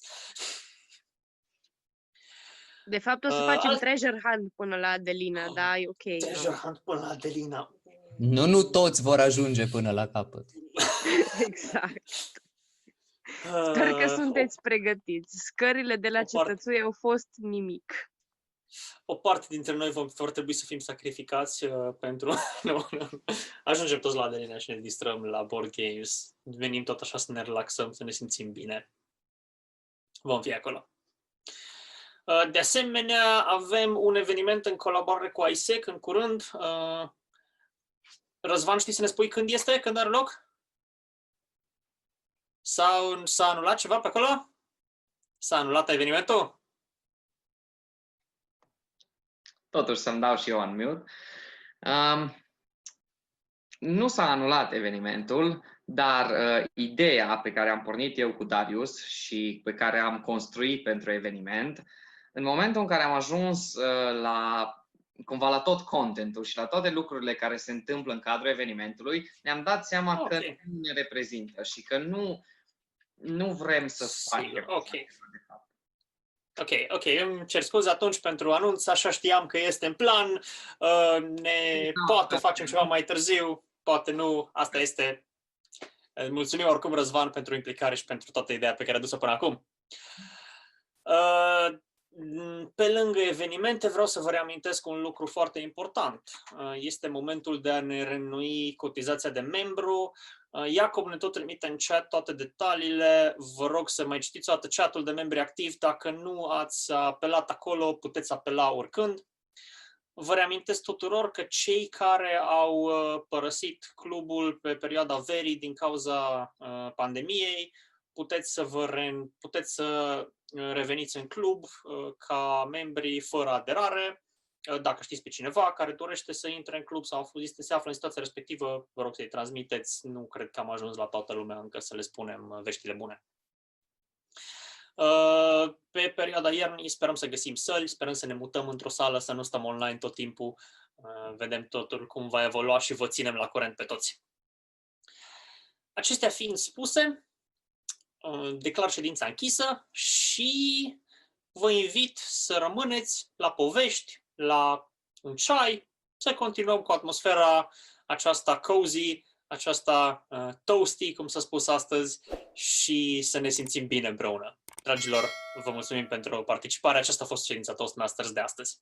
De fapt, o să facem treasure hunt până la Adelina, da, e ok. Treasure hunt până la Adelina. Nu toți vor ajunge până la capăt. Exact. Sper că sunteți pregătiți. Scările de la cetățui au fost nimic. O parte dintre noi vor trebui să fim sacrificați pentru... Nu. Ajungem toți la Adelina și ne distrăm la board games. Venim tot așa să ne relaxăm, să ne simțim bine. Vom fi acolo. De asemenea, avem un eveniment în colaborare cu ISEC în curând. Răzvan, știi să ne spui când este? Când are loc? Sau s-a anulat ceva pe acolo? S-a anulat evenimentul? Totuși să-mi dau și eu unmute. Nu s-a anulat evenimentul, dar ideea pe care am pornit eu cu Darius și pe care am construit pentru eveniment, în momentul în care am ajuns cumva la tot contentul și la toate lucrurile care se întâmplă în cadrul evenimentului, ne-am dat seama că nu ne reprezintă și că nu vrem să facem. Ok, îmi cer scuze atunci pentru anunț, așa știam că este în plan, poate facem ceva mai târziu, poate nu, asta este. Mulțumim oricum, Răzvan, pentru implicare și pentru toată ideea pe care a dus-o până acum. Pe lângă evenimente, vreau să vă reamintesc un lucru foarte important. Este momentul de a ne reînnoi cotizația de membru. Iacob ne tot trimite în chat toate detaliile. Vă rog să mai citiți o dată chatul de membri activ. Dacă nu ați apelat acolo, puteți apela oricând. Vă reamintesc tuturor că cei care au părăsit clubul pe perioada verii din cauza pandemiei puteți să reveniți în club ca membri fără aderare. Dacă știți pe cineva care dorește să intre în club sau se află în situația respectivă, vă rog să-i transmiteți. Nu cred că am ajuns la toată lumea încă să le spunem veștile bune. Pe perioada iernii sperăm să găsim săli, sperăm să ne mutăm într-o sală, să nu stăm online tot timpul. Vedem totul cum va evolua și vă ținem la curent pe toți. Acestea fiind spuse, declar ședința închisă și vă invit să rămâneți la povești, la un ceai, să continuăm cu atmosfera aceasta cozy, aceasta toasty, cum s-a spus astăzi, și să ne simțim bine împreună. Dragilor, vă mulțumim pentru participare. Aceasta a fost ședința Toastmasters de astăzi.